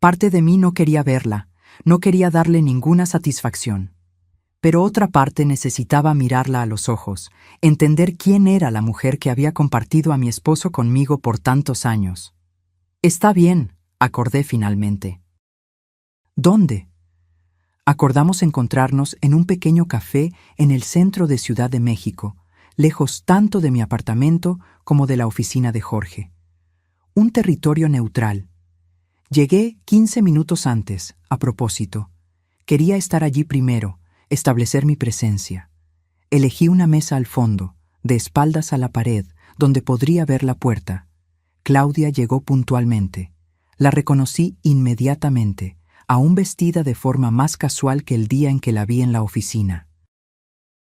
Speaker 1: Parte de mí no quería verla, no quería darle ninguna satisfacción. Pero otra parte necesitaba mirarla a los ojos, entender quién era la mujer que había compartido a mi esposo conmigo por tantos años. Está bien, acordé finalmente. ¿Dónde? Acordamos encontrarnos en un pequeño café en el centro de Ciudad de México, lejos tanto de mi apartamento como de la oficina de Jorge. Un territorio neutral. Llegué 15 minutos antes, a propósito. Quería estar allí primero, establecer mi presencia. Elegí una mesa al fondo, de espaldas a la pared, donde podría ver la puerta. Claudia llegó puntualmente. La reconocí inmediatamente, aún vestida de forma más casual que el día en que la vi en la oficina.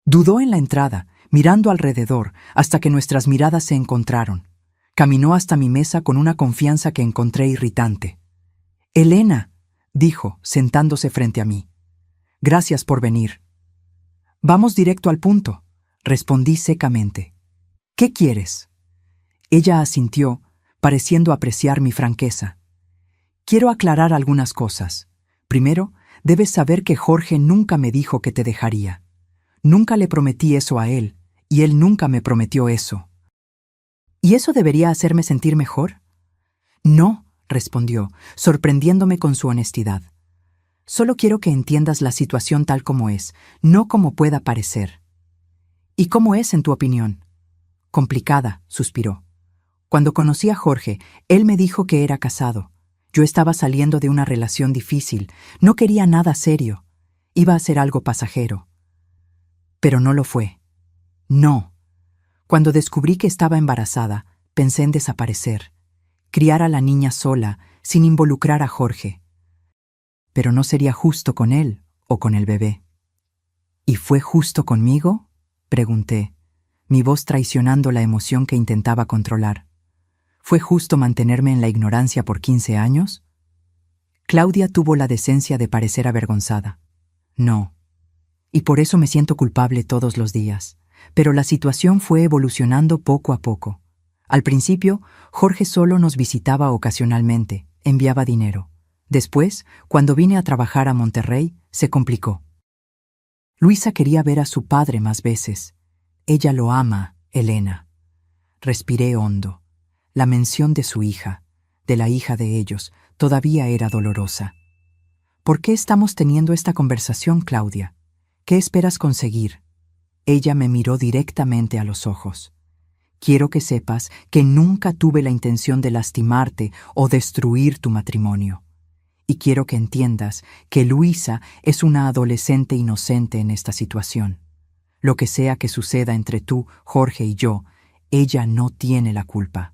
Speaker 1: Dudó en la entrada, mirando alrededor, hasta que nuestras miradas se encontraron. Caminó hasta mi mesa con una confianza que encontré irritante. «Elena», dijo, sentándose frente a mí. «Gracias por venir». «Vamos directo al punto», respondí secamente. «¿Qué quieres?» Ella asintió, pareciendo apreciar mi franqueza. «Quiero aclarar algunas cosas. Primero, debes saber que Jorge nunca me dijo que te dejaría. Nunca le prometí eso a él, y él nunca me prometió eso». ¿Y eso debería hacerme sentir mejor? «No», respondió, sorprendiéndome con su honestidad. «Solo quiero que entiendas la situación tal como es, no como pueda parecer». «¿Y cómo es, en tu opinión?» «Complicada», suspiró. «Cuando conocí a Jorge, él me dijo que era casado. Yo estaba saliendo de una relación difícil, no quería nada serio. Iba a ser algo pasajero. Pero no lo fue. No. Cuando descubrí que estaba embarazada, pensé en desaparecer, criar a la niña sola, sin involucrar a Jorge. Pero no sería justo con él o con el bebé». «¿Y fue justo conmigo?», pregunté, mi voz traicionando la emoción que intentaba controlar. «¿Fue justo mantenerme en la ignorancia por 15 años?» Claudia tuvo la decencia de parecer avergonzada. «No. Y por eso me siento culpable todos los días. Pero la situación fue evolucionando poco a poco. Al principio, Jorge solo nos visitaba ocasionalmente, enviaba dinero. Después, cuando vine a trabajar a Monterrey, se complicó. Luisa quería ver a su padre más veces. Ella lo ama, Elena». Respiré hondo. La mención de su hija, de la hija de ellos, todavía era dolorosa. «¿Por qué estamos teniendo esta conversación, Claudia? ¿Qué esperas conseguir?» Ella me miró directamente a los ojos. «Quiero que sepas que nunca tuve la intención de lastimarte o destruir tu matrimonio. Y quiero que entiendas que Luisa es una adolescente inocente en esta situación. Lo que sea que suceda entre tú, Jorge y yo, ella no tiene la culpa».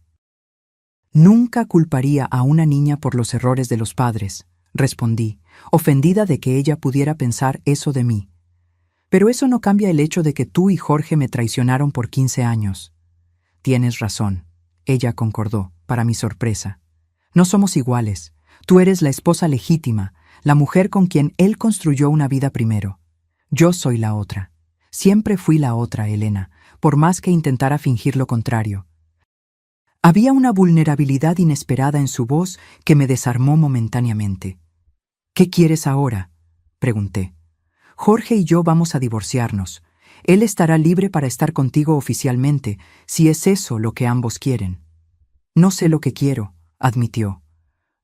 Speaker 1: «Nunca culparía a una niña por los errores de los padres», respondí, ofendida de que ella pudiera pensar eso de mí. «Pero eso no cambia el hecho de que tú y Jorge me traicionaron por 15 años». «Tienes razón», ella concordó, para mi sorpresa. «No somos iguales. Tú eres la esposa legítima, la mujer con quien él construyó una vida primero. Yo soy la otra. Siempre fui la otra, Elena, por más que intentara fingir lo contrario». Había una vulnerabilidad inesperada en su voz que me desarmó momentáneamente. «¿Qué quieres ahora?», pregunté. «Jorge y yo vamos a divorciarnos. Él estará libre para estar contigo oficialmente, si es eso lo que ambos quieren». «No sé lo que quiero», admitió.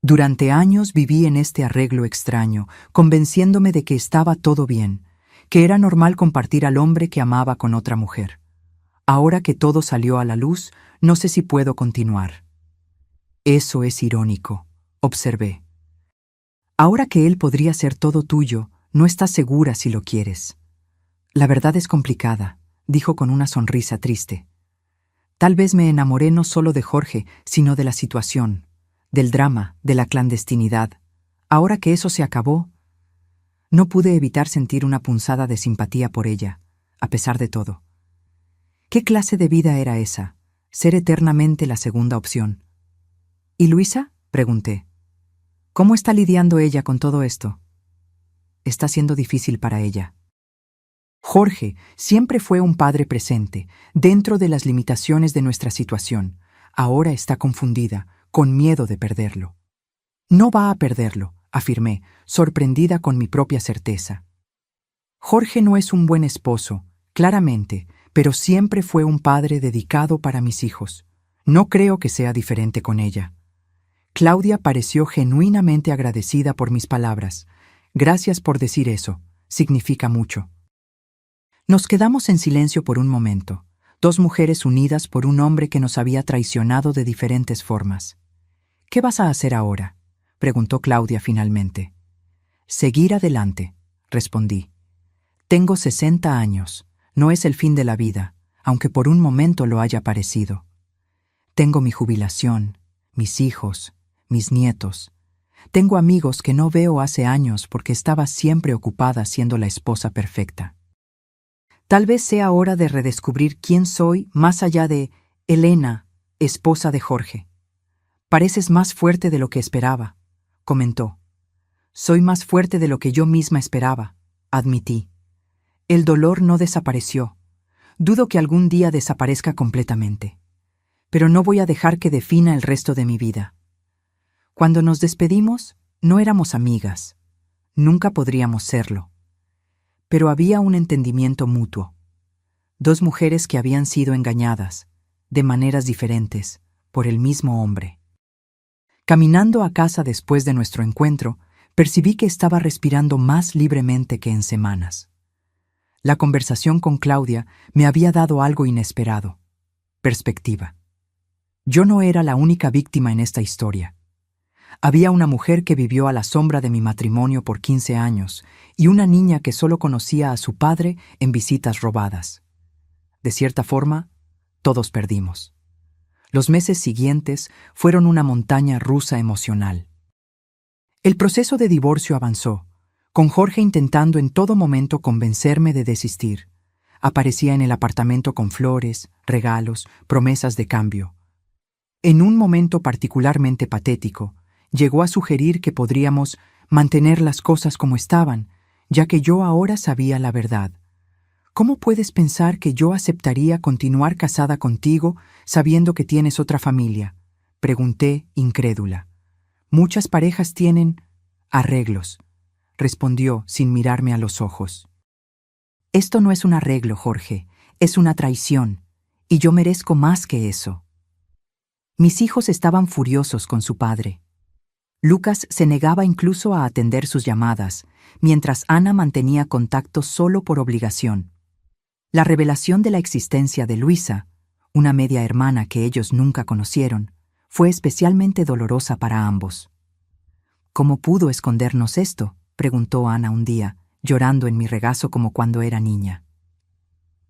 Speaker 1: «Durante años viví en este arreglo extraño, convenciéndome de que estaba todo bien, que era normal compartir al hombre que amaba con otra mujer. Ahora que todo salió a la luz, no sé si puedo continuar». «Eso es irónico», observé. «Ahora que él podría ser todo tuyo, no estás segura si lo quieres». «La verdad es complicada», dijo con una sonrisa triste. «Tal vez me enamoré no solo de Jorge, sino de la situación, del drama, de la clandestinidad. Ahora que eso se acabó, no pude evitar sentir una punzada de simpatía por ella, a pesar de todo. ¿Qué clase de vida era esa? Ser eternamente la segunda opción». «¿Y Luisa?», pregunté. «¿Cómo está lidiando ella con todo esto?» «Está siendo difícil para ella». Jorge siempre fue un padre presente, dentro de las limitaciones de nuestra situación. Ahora está confundida, con miedo de perderlo. «No va a perderlo», afirmé, sorprendida con mi propia certeza. «Jorge no es un buen esposo, claramente, pero siempre fue un padre dedicado para mis hijos. No creo que sea diferente con ella». Claudia pareció genuinamente agradecida por mis palabras. «Gracias por decir eso. Significa mucho». Nos quedamos en silencio por un momento, dos mujeres unidas por un hombre que nos había traicionado de diferentes formas. ¿Qué vas a hacer ahora?, preguntó Claudia finalmente. Seguir adelante, respondí. Tengo 60 años. No es el fin de la vida, aunque por un momento lo haya parecido. Tengo mi jubilación, mis hijos, mis nietos. Tengo amigos que no veo hace años porque estaba siempre ocupada siendo la esposa perfecta. Tal vez sea hora de redescubrir quién soy más allá de Elena, esposa de Jorge. Pareces más fuerte de lo que esperaba, comentó. Soy más fuerte de lo que yo misma esperaba, admití. El dolor no desapareció. Dudo que algún día desaparezca completamente. Pero no voy a dejar que defina el resto de mi vida. Cuando nos despedimos, no éramos amigas. Nunca podríamos serlo. Pero había un entendimiento mutuo. Dos mujeres que habían sido engañadas, de maneras diferentes, por el mismo hombre. Caminando a casa después de nuestro encuentro, percibí que estaba respirando más libremente que en semanas. La conversación con Claudia me había dado algo inesperado: perspectiva. Yo no era la única víctima en esta historia. Había una mujer que vivió a la sombra de mi matrimonio por 15 años y una niña que solo conocía a su padre en visitas robadas. De cierta forma, todos perdimos. Los meses siguientes fueron una montaña rusa emocional. El proceso de divorcio avanzó, con Jorge intentando en todo momento convencerme de desistir. Aparecía en el apartamento con flores, regalos, promesas de cambio. En un momento particularmente patético, llegó a sugerir que podríamos mantener las cosas como estaban, ya que yo ahora sabía la verdad. ¿Cómo puedes pensar que yo aceptaría continuar casada contigo sabiendo que tienes otra familia?, pregunté, incrédula. Muchas parejas tienen arreglos, respondió sin mirarme a los ojos. Esto no es un arreglo, Jorge, es una traición, y yo merezco más que eso. Mis hijos estaban furiosos con su padre. Lucas se negaba incluso a atender sus llamadas, mientras Ana mantenía contacto solo por obligación. La revelación de la existencia de Luisa, una media hermana que ellos nunca conocieron, fue especialmente dolorosa para ambos. ¿Cómo pudo escondernos esto?, preguntó Ana un día, llorando en mi regazo como cuando era niña.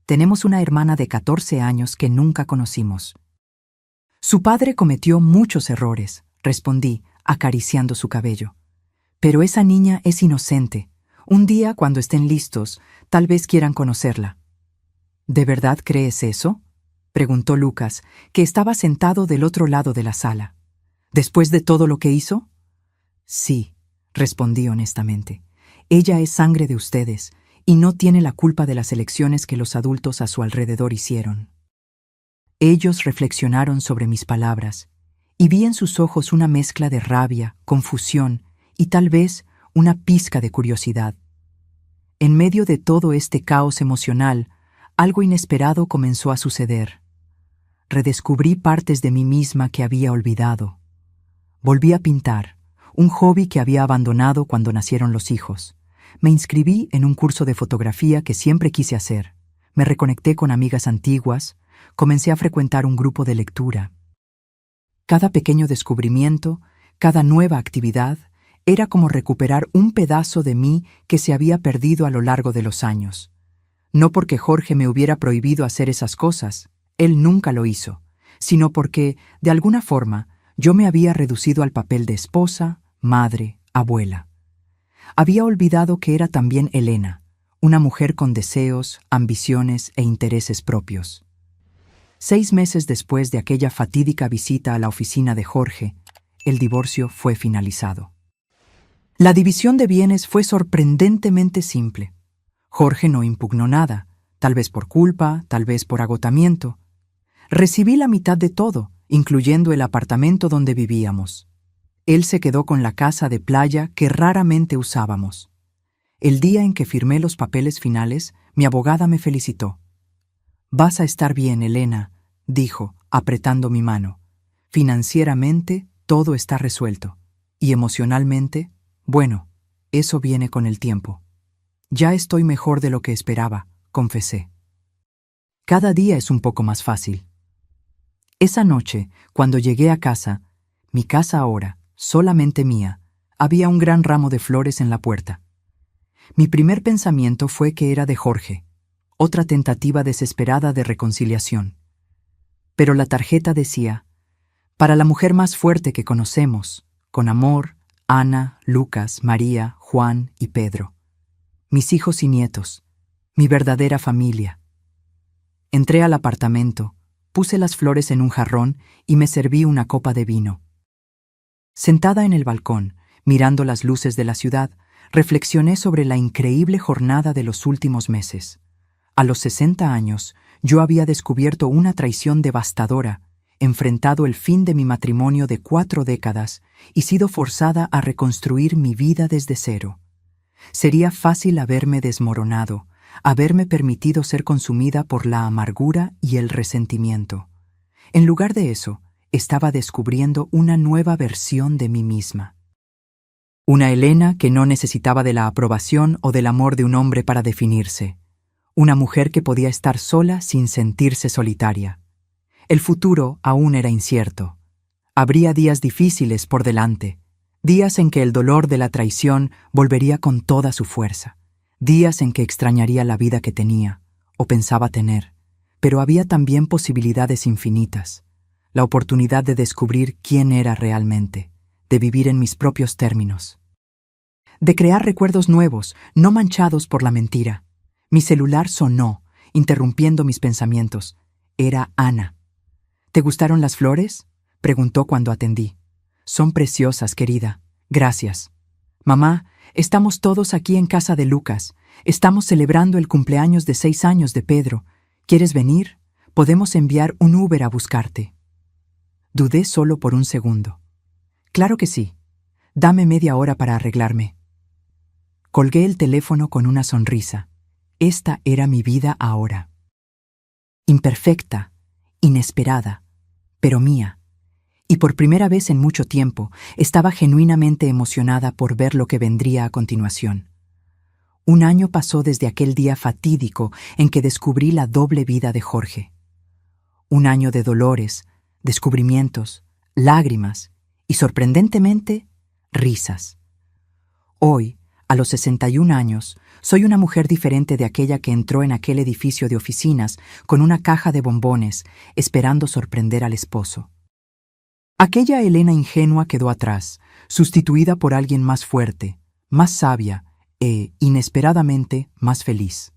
Speaker 1: Tenemos una hermana de 14 años que nunca conocimos. Su padre cometió muchos errores, respondí, acariciando su cabello. Pero esa niña es inocente. Un día, cuando estén listos, tal vez quieran conocerla. ¿De verdad crees eso?, preguntó Lucas, que estaba sentado del otro lado de la sala. ¿Después de todo lo que hizo? Sí, respondí honestamente. Ella es sangre de ustedes, y no tiene la culpa de las elecciones que los adultos a su alrededor hicieron. Ellos reflexionaron sobre mis palabras, y vi en sus ojos una mezcla de rabia, confusión y tal vez una pizca de curiosidad. En medio de todo este caos emocional, algo inesperado comenzó a suceder. Redescubrí partes de mí misma que había olvidado. Volví a pintar, un hobby que había abandonado cuando nacieron los hijos. Me inscribí en un curso de fotografía que siempre quise hacer. Me reconecté con amigas antiguas, comencé a frecuentar un grupo de lectura. Cada pequeño descubrimiento, cada nueva actividad, era como recuperar un pedazo de mí que se había perdido a lo largo de los años. No porque Jorge me hubiera prohibido hacer esas cosas, él nunca lo hizo, sino porque, de alguna forma, yo me había reducido al papel de esposa, madre, abuela. Había olvidado que era también Elena, una mujer con deseos, ambiciones e intereses propios. 6 meses después de aquella fatídica visita a la oficina de Jorge, el divorcio fue finalizado. La división de bienes fue sorprendentemente simple. Jorge no impugnó nada, tal vez por culpa, tal vez por agotamiento. Recibí la mitad de todo, incluyendo el apartamento donde vivíamos. Él se quedó con la casa de playa que raramente usábamos. El día en que firmé los papeles finales, mi abogada me felicitó. «Vas a estar bien, Elena», dijo, apretando mi mano. «Financieramente, todo está resuelto. Y emocionalmente, bueno, eso viene con el tiempo». «Ya estoy mejor de lo que esperaba», confesé. Cada día es un poco más fácil. Esa noche, cuando llegué a casa, Mi casa ahora, solamente mía, había un gran ramo de flores en la puerta. Mi primer pensamiento fue que era de Jorge, otra tentativa desesperada de reconciliación. Pero la tarjeta decía: para la mujer más fuerte que conocemos, con amor, Ana, Lucas, María, Juan y Pedro. Mis hijos y nietos, mi verdadera familia. Entré al apartamento, puse las flores en un jarrón y me serví una copa de vino. Sentada en el balcón, mirando las luces de la ciudad, reflexioné sobre la increíble jornada de los últimos meses. A los 60 años, yo había descubierto una traición devastadora, enfrentado el fin de mi matrimonio de 4 décadas y sido forzada a reconstruir mi vida desde cero. Sería fácil haberme desmoronado, haberme permitido ser consumida por la amargura y el resentimiento. En lugar de eso, estaba descubriendo una nueva versión de mí misma. Una Elena que no necesitaba de la aprobación o del amor de un hombre para definirse. Una mujer que podía estar sola sin sentirse solitaria. El futuro aún era incierto. Habría días difíciles por delante, días en que el dolor de la traición volvería con toda su fuerza, días en que extrañaría la vida que tenía, o pensaba tener, pero había también posibilidades infinitas, la oportunidad de descubrir quién era realmente, de vivir en mis propios términos, de crear recuerdos nuevos, no manchados por la mentira. Mi celular sonó, interrumpiendo mis pensamientos. Era Ana. ¿Te gustaron las flores?, preguntó cuando atendí. Son preciosas, querida. Gracias. Mamá, estamos todos aquí en casa de Lucas. Estamos celebrando el cumpleaños de 6 años de Pedro. ¿Quieres venir? Podemos enviar un Uber a buscarte. Dudé solo por un segundo. Claro que sí. Dame media hora para arreglarme. Colgué el teléfono con una sonrisa. Esta era mi vida ahora. Imperfecta, inesperada, pero mía. Y por primera vez en mucho tiempo estaba genuinamente emocionada por ver lo que vendría a continuación. Un año pasó desde aquel día fatídico en que descubrí la doble vida de Jorge. Un año de dolores, descubrimientos, lágrimas y, sorprendentemente, risas. Hoy, a los 61 años, soy una mujer diferente de aquella que entró en aquel edificio de oficinas con una caja de bombones, esperando sorprender al esposo. Aquella Elena ingenua quedó atrás, sustituida por alguien más fuerte, más sabia e, inesperadamente, más feliz.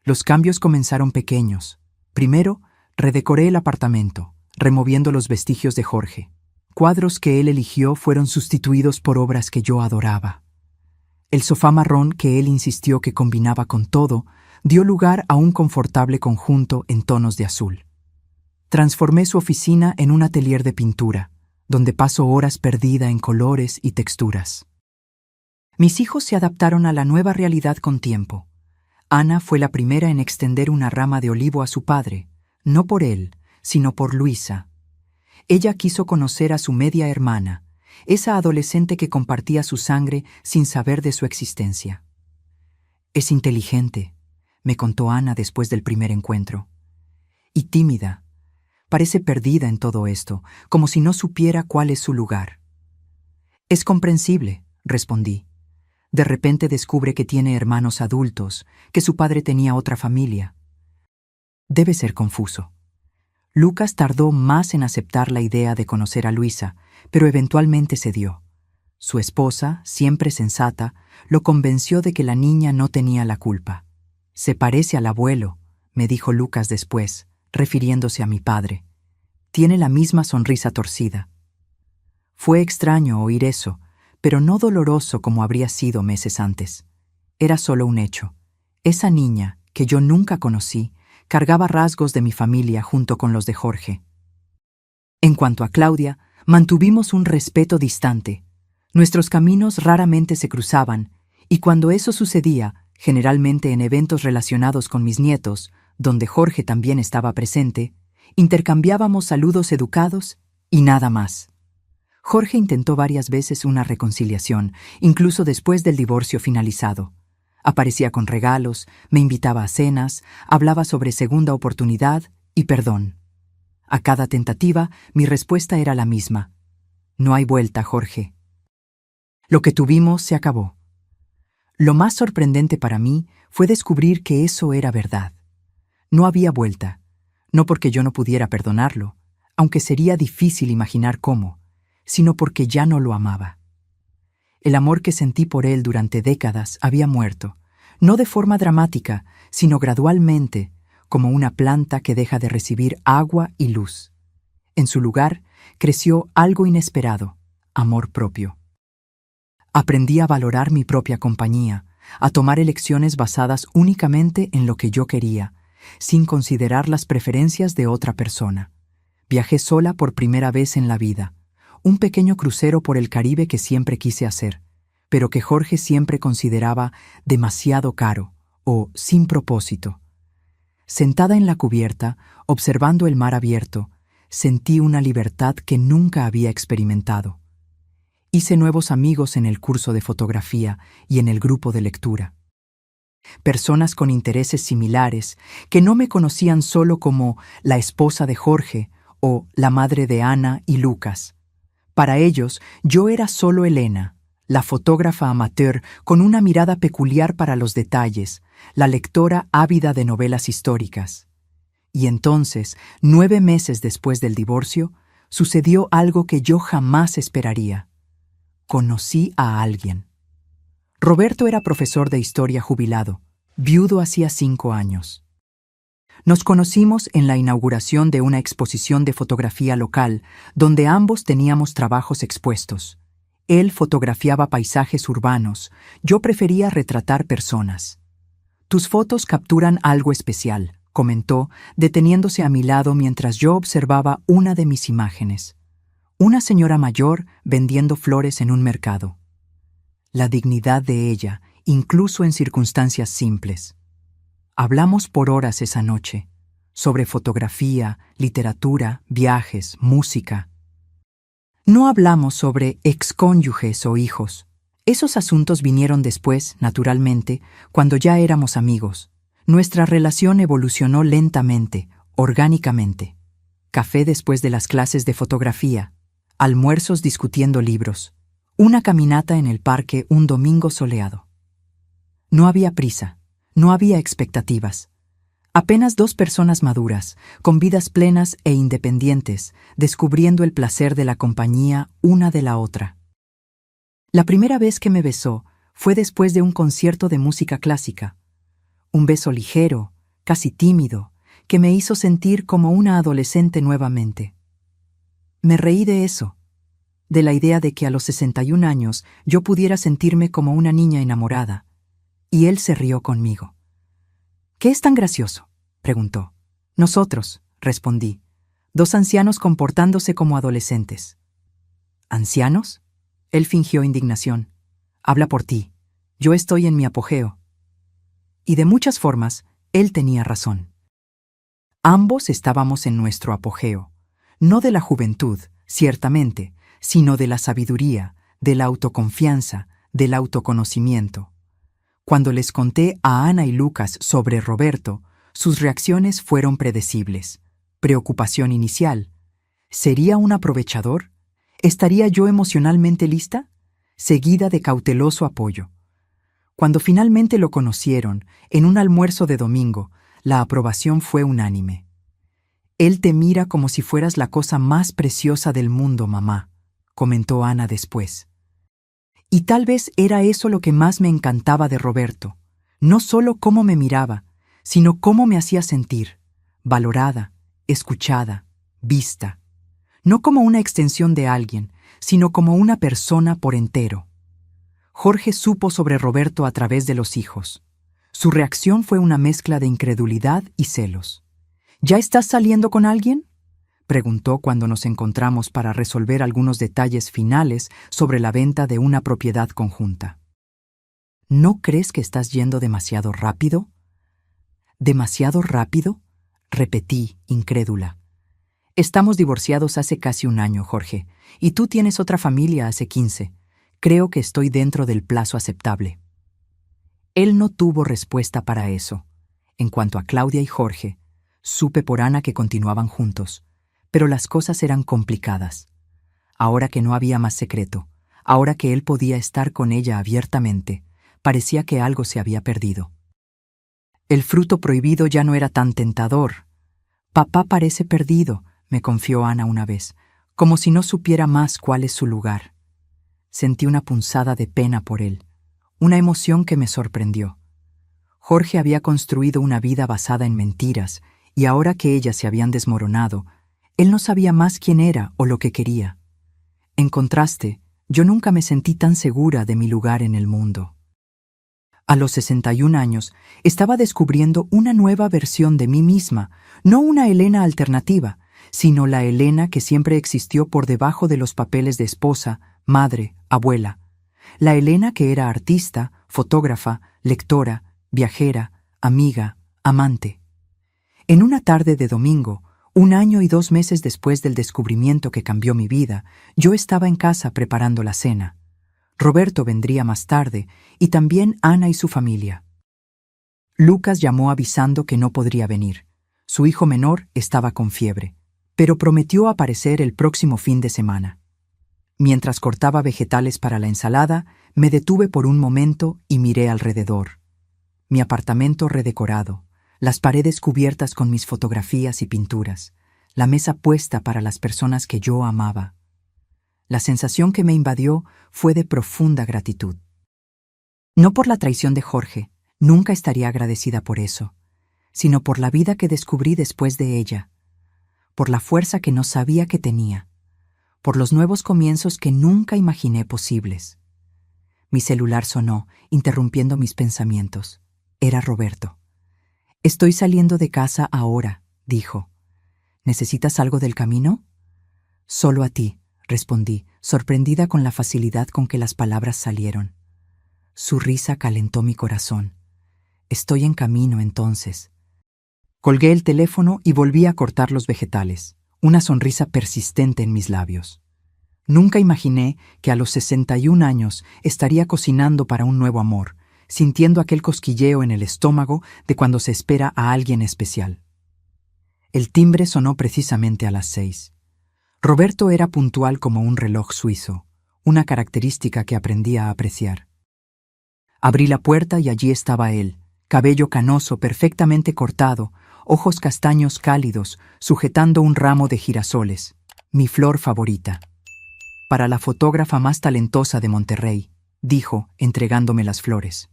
Speaker 1: Los cambios comenzaron pequeños. Primero, redecoré el apartamento, removiendo los vestigios de Jorge. Cuadros que él eligió fueron sustituidos por obras que yo adoraba. El sofá marrón que él insistió que combinaba con todo dio lugar a un confortable conjunto en tonos de azul. Transformé su oficina en un atelier de pintura, donde paso horas perdida en colores y texturas. Mis hijos se adaptaron a la nueva realidad con tiempo. Ana fue la primera en extender una rama de olivo a su padre, no por él, sino por Luisa. Ella quiso conocer a su media hermana, esa adolescente que compartía su sangre sin saber de su existencia. Es inteligente, me contó Ana después del primer encuentro. Y tímida. Parece perdida en todo esto, como si no supiera cuál es su lugar. Es comprensible, respondí. De repente descubre que tiene hermanos adultos, que su padre tenía otra familia. Debe ser confuso. Lucas tardó más en aceptar la idea de conocer a Luisa, pero eventualmente cedió. Su esposa, siempre sensata, lo convenció de que la niña no tenía la culpa. Se parece al abuelo, me dijo Lucas después, refiriéndose a mi padre. Tiene la misma sonrisa torcida. Fue extraño oír eso, pero no doloroso como habría sido meses antes. Era solo un hecho. Esa niña, que yo nunca conocí, cargaba rasgos de mi familia junto con los de Jorge. En cuanto a Claudia, mantuvimos un respeto distante. Nuestros caminos raramente se cruzaban, y cuando eso sucedía, generalmente en eventos relacionados con mis nietos, donde Jorge también estaba presente, intercambiábamos saludos educados y nada más. Jorge intentó varias veces una reconciliación, incluso después del divorcio finalizado. Aparecía con regalos, me invitaba a cenas, hablaba sobre segunda oportunidad y perdón. A cada tentativa, mi respuesta era la misma. No hay vuelta, Jorge. Lo que tuvimos se acabó. Lo más sorprendente para mí fue descubrir que eso era verdad. No había vuelta, no porque yo no pudiera perdonarlo, aunque sería difícil imaginar cómo, sino porque ya no lo amaba. El amor que sentí por él durante décadas había muerto, no de forma dramática, sino gradualmente, como una planta que deja de recibir agua y luz. En su lugar, creció algo inesperado, amor propio. Aprendí a valorar mi propia compañía, a tomar elecciones basadas únicamente en lo que yo quería, sin considerar las preferencias de otra persona. Viajé sola por primera vez en la vida, un pequeño crucero por el Caribe que siempre quise hacer, pero que Jorge siempre consideraba demasiado caro o sin propósito. Sentada en la cubierta, observando el mar abierto, sentí una libertad que nunca había experimentado. Hice nuevos amigos en el curso de fotografía y en el grupo de lectura. Personas con intereses similares que no me conocían solo como la esposa de Jorge o la madre de Ana y Lucas. Para ellos, yo era solo Elena, la fotógrafa amateur con una mirada peculiar para los detalles, la lectora ávida de novelas históricas. Y entonces, 9 meses después del divorcio, sucedió algo que yo jamás esperaría. Conocí a alguien. Roberto era profesor de historia jubilado, viudo hacía 5 años. Nos conocimos en la inauguración de una exposición de fotografía local, donde ambos teníamos trabajos expuestos. Él fotografiaba paisajes urbanos, yo prefería retratar personas. «Tus fotos capturan algo especial», comentó, deteniéndose a mi lado mientras yo observaba una de mis imágenes. Una señora mayor vendiendo flores en un mercado. La dignidad de ella, incluso en circunstancias simples. Hablamos por horas esa noche, sobre fotografía, literatura, viajes, música. No hablamos sobre excónyuges o hijos. Esos asuntos vinieron después, naturalmente, cuando ya éramos amigos. Nuestra relación evolucionó lentamente, orgánicamente. Café después de las clases de fotografía, almuerzos discutiendo libros, una caminata en el parque un domingo soleado. No había prisa, no había expectativas. Apenas 2 personas maduras, con vidas plenas e independientes, descubriendo el placer de la compañía una de la otra. La primera vez que me besó fue después de un concierto de música clásica. Un beso ligero, casi tímido, que me hizo sentir como una adolescente nuevamente. Me reí de eso, de la idea de que a los 61 años yo pudiera sentirme como una niña enamorada, y él se rió conmigo. «¿Qué es tan gracioso?», preguntó. «Nosotros», respondí, 2 ancianos comportándose como adolescentes. «¿Ancianos?», él fingió indignación. «Habla por ti. Yo estoy en mi apogeo». Y de muchas formas, él tenía razón. Ambos estábamos en nuestro apogeo, no de la juventud, ciertamente, sino de la sabiduría, de la autoconfianza, del autoconocimiento. Cuando les conté a Ana y Lucas sobre Roberto, sus reacciones fueron predecibles. Preocupación inicial. ¿Sería un aprovechador? ¿Estaría yo emocionalmente lista? Seguida de cauteloso apoyo. Cuando finalmente lo conocieron, en un almuerzo de domingo, la aprobación fue unánime. «Él te mira como si fueras la cosa más preciosa del mundo, mamá», comentó Ana después. Y tal vez era eso lo que más me encantaba de Roberto, no solo cómo me miraba, sino cómo me hacía sentir, valorada, escuchada, vista, no como una extensión de alguien, sino como una persona por entero. Jorge supo sobre Roberto a través de los hijos. Su reacción fue una mezcla de incredulidad y celos. «¿Ya estás saliendo con alguien?», preguntó cuando nos encontramos para resolver algunos detalles finales sobre la venta de una propiedad conjunta. «¿No crees que estás yendo demasiado rápido?». «¿Demasiado rápido?», repetí, incrédula. «Estamos divorciados hace casi 1 año, Jorge, y tú tienes otra familia hace 15. Creo que estoy dentro del plazo aceptable». Él no tuvo respuesta para eso. En cuanto a Claudia y Jorge, supe por Ana que continuaban juntos, pero las cosas eran complicadas. ahora que no había más secreto, ahora que él podía estar con ella abiertamente, parecía que algo se había perdido. El fruto prohibido ya no era tan tentador. Papá parece perdido, me confió Ana una vez, como si no supiera más cuál es su lugar. Sentí una punzada de pena por él, una emoción que me sorprendió. Jorge había construido una vida basada en mentiras, y ahora que ellas se habían desmoronado, él no sabía más quién era o lo que quería. En contraste, yo nunca me sentí tan segura de mi lugar en el mundo. A los 61 años, estaba descubriendo una nueva versión de mí misma, no una Elena alternativa, sino la Elena que siempre existió por debajo de los papeles de esposa, madre, abuela. La Elena que era artista, fotógrafa, lectora, viajera, amiga, amante. En una tarde de domingo, 1 año y 2 meses después del descubrimiento que cambió mi vida, yo estaba en casa preparando la cena. Roberto vendría más tarde, y también Ana y su familia. Lucas llamó avisando que no podría venir. Su hijo menor estaba con fiebre, pero prometió aparecer el próximo fin de semana. Mientras cortaba vegetales para la ensalada, me detuve por un momento y miré alrededor. Mi apartamento redecorado, las paredes cubiertas con mis fotografías y pinturas, la mesa puesta para las personas que yo amaba. La sensación que me invadió fue de profunda gratitud. No por la traición de Jorge, nunca estaría agradecida por eso, sino por la vida que descubrí después de ella, por la fuerza que no sabía que tenía, por los nuevos comienzos que nunca imaginé posibles. Mi celular sonó, interrumpiendo mis pensamientos. Era Roberto. «Estoy saliendo de casa ahora», dijo. «¿Necesitas algo del camino?» «Solo a ti», respondí, sorprendida con la facilidad con que las palabras salieron. Su risa calentó mi corazón. «Estoy en camino, entonces». Colgué el teléfono y volví a cortar los vegetales, una sonrisa persistente en mis labios. Nunca imaginé que a los 61 años estaría cocinando para un nuevo amor, sintiendo aquel cosquilleo en el estómago de cuando se espera a alguien especial. El timbre sonó precisamente a las 6. Roberto era puntual como un reloj suizo, una característica que aprendí a apreciar. Abrí la puerta y allí estaba él, cabello canoso perfectamente cortado, ojos castaños cálidos, sujetando un ramo de girasoles, mi flor favorita. «Para la fotógrafa más talentosa de Monterrey», dijo, entregándome las flores.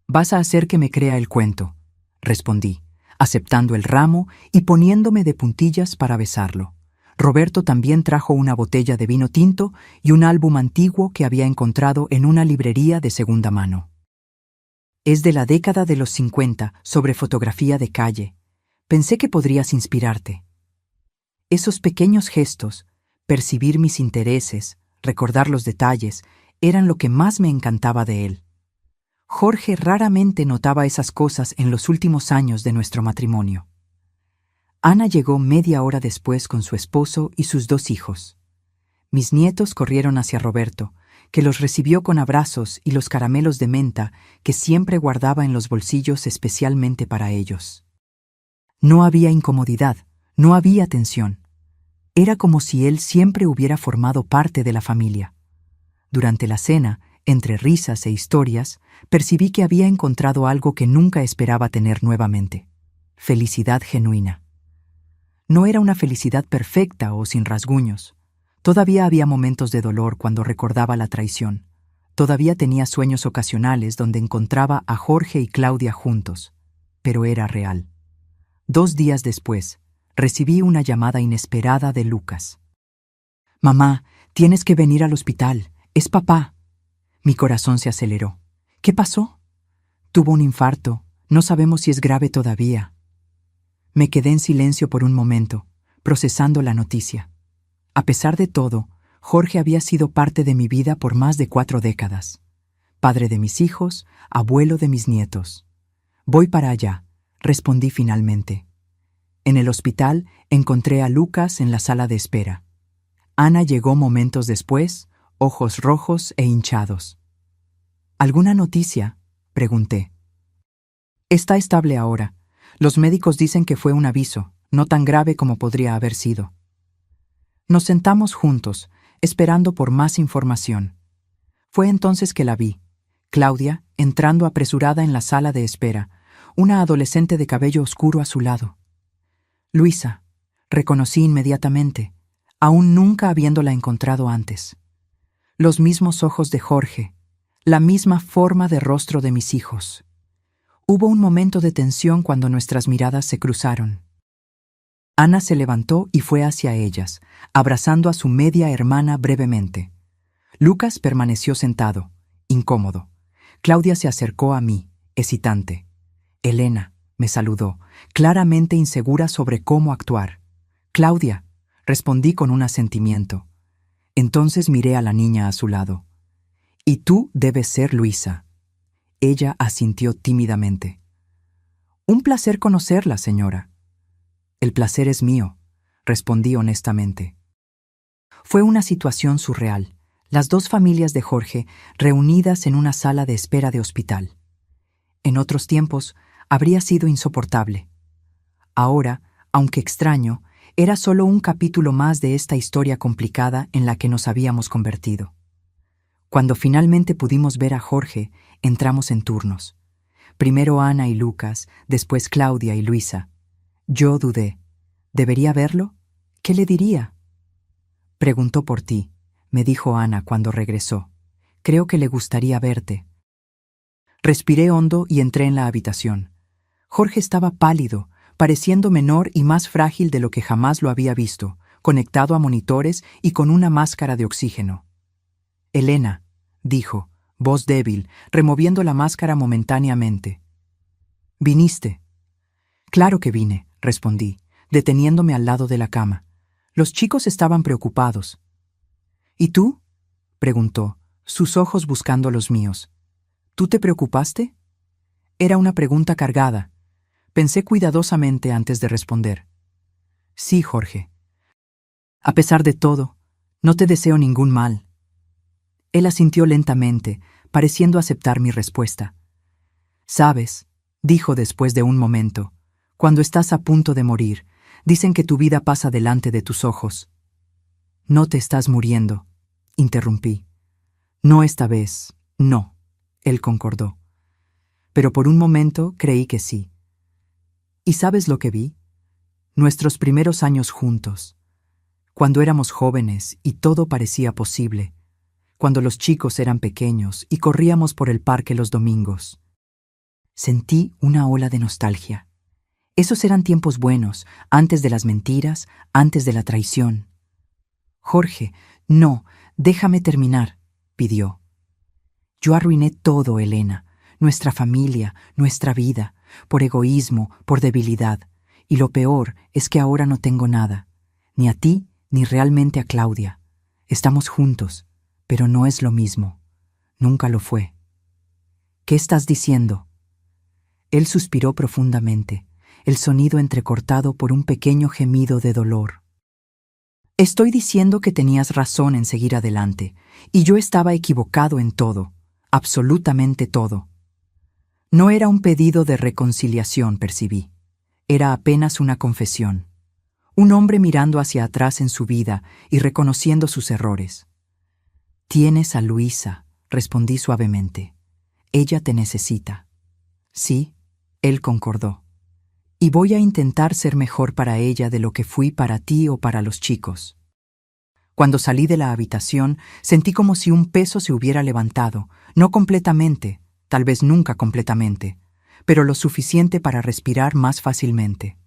Speaker 1: «Vas a hacer que me crea el cuento», respondí, aceptando el ramo y poniéndome de puntillas para besarlo. Roberto también trajo una botella de vino tinto y un álbum antiguo que había encontrado en una librería de segunda mano. «Es de la década de los 50, sobre fotografía de calle. Pensé que podrías inspirarte». Esos pequeños gestos, percibir mis intereses, recordar los detalles, eran lo que más me encantaba de él. Jorge raramente notaba esas cosas en los últimos años de nuestro matrimonio. Ana llegó media hora después con su esposo y sus 2 hijos. Mis nietos corrieron hacia Roberto, que los recibió con abrazos y los caramelos de menta que siempre guardaba en los bolsillos especialmente para ellos. No había incomodidad, no había tensión. Era como si él siempre hubiera formado parte de la familia. Durante la cena, entre risas e historias, percibí que había encontrado algo que nunca esperaba tener nuevamente: felicidad genuina. No era una felicidad perfecta o sin rasguños. Todavía había momentos de dolor cuando recordaba la traición. Todavía tenía sueños ocasionales donde encontraba a Jorge y Claudia juntos. Pero era real. 2 días después, recibí una llamada inesperada de Lucas. «Mamá, tienes que venir al hospital. Es papá». Mi corazón se aceleró. «¿Qué pasó?» «Tuvo un infarto. No sabemos si es grave todavía». Me quedé en silencio por un momento, procesando la noticia. A pesar de todo, Jorge había sido parte de mi vida por más de 4 décadas. Padre de mis hijos, abuelo de mis nietos. «Voy para allá», respondí finalmente. En el hospital encontré a Lucas en la sala de espera. Ana llegó momentos después, ojos rojos e hinchados. «¿Alguna noticia?», pregunté. «Está estable ahora. Los médicos dicen que fue un aviso, no tan grave como podría haber sido». Nos sentamos juntos, esperando por más información. Fue entonces que la vi, Claudia, entrando apresurada en la sala de espera, una adolescente de cabello oscuro a su lado. Luisa, reconocí inmediatamente, aún nunca habiéndola encontrado antes. Los mismos ojos de Jorge, la misma forma de rostro de mis hijos. Hubo un momento de tensión cuando nuestras miradas se cruzaron. Ana se levantó y fue hacia ellas, abrazando a su media hermana brevemente. Lucas permaneció sentado, incómodo. Claudia se acercó a mí, hesitante. Elena, me saludó, claramente insegura sobre cómo actuar. Claudia, respondí con un asentimiento. Entonces miré a la niña a su lado. Y tú debes ser Luisa. Ella asintió tímidamente. Un placer conocerla, señora. El placer es mío, respondí honestamente. Fue una situación surreal, las dos familias de Jorge reunidas en una sala de espera de hospital. En otros tiempos habría sido insoportable. Ahora, aunque extraño, era solo un capítulo más de esta historia complicada en la que nos habíamos convertido. Cuando finalmente pudimos ver a Jorge, entramos en turnos. Primero Ana y Lucas, después Claudia y Luisa. Yo dudé. ¿Debería verlo? ¿Qué le diría? Preguntó por ti, me dijo Ana cuando regresó. Creo que le gustaría verte. Respiré hondo y entré en la habitación. Jorge estaba pálido, pareciendo menor y más frágil de lo que jamás lo había visto, conectado a monitores y con una máscara de oxígeno. Elena, dijo, voz débil, removiendo la máscara momentáneamente. ¿Viniste? Claro que vine, respondí, deteniéndome al lado de la cama. Los chicos estaban preocupados. ¿Y tú? Preguntó, sus ojos buscando los míos. ¿Tú te preocupaste? Era una pregunta cargada. Pensé cuidadosamente antes de responder. Sí, Jorge. A pesar de todo, no te deseo ningún mal. Él asintió lentamente, pareciendo aceptar mi respuesta. Sabes, dijo después de un momento, cuando estás a punto de morir, dicen que tu vida pasa delante de tus ojos. No te estás muriendo, interrumpí. No esta vez, no, él concordó. Pero por un momento creí que sí. ¿Y sabes lo que vi? Nuestros primeros años juntos, cuando éramos jóvenes y todo parecía posible, cuando los chicos eran pequeños y corríamos por el parque los domingos. Sentí una ola de nostalgia. Esos eran tiempos buenos, antes de las mentiras, antes de la traición. Jorge, no, déjame terminar, pidió. Yo arruiné todo, Elena, nuestra familia, nuestra vida, por egoísmo, por debilidad, y lo peor es que ahora no tengo nada, ni a ti, ni realmente a Claudia. Estamos juntos, pero no es lo mismo. Nunca lo fue. ¿Qué estás diciendo? Él suspiró profundamente, el sonido entrecortado por un pequeño gemido de dolor. Estoy diciendo que tenías razón en seguir adelante, y yo estaba equivocado en todo, absolutamente todo. No era un pedido de reconciliación, percibí. Era apenas una confesión. Un hombre mirando hacia atrás en su vida y reconociendo sus errores. Tienes a Luisa, respondí suavemente. Ella te necesita. Sí, él concordó. Y voy a intentar ser mejor para ella de lo que fui para ti o para los chicos. Cuando salí de la habitación, sentí como si un peso se hubiera levantado, no completamente, tal vez nunca completamente, pero lo suficiente para respirar más fácilmente.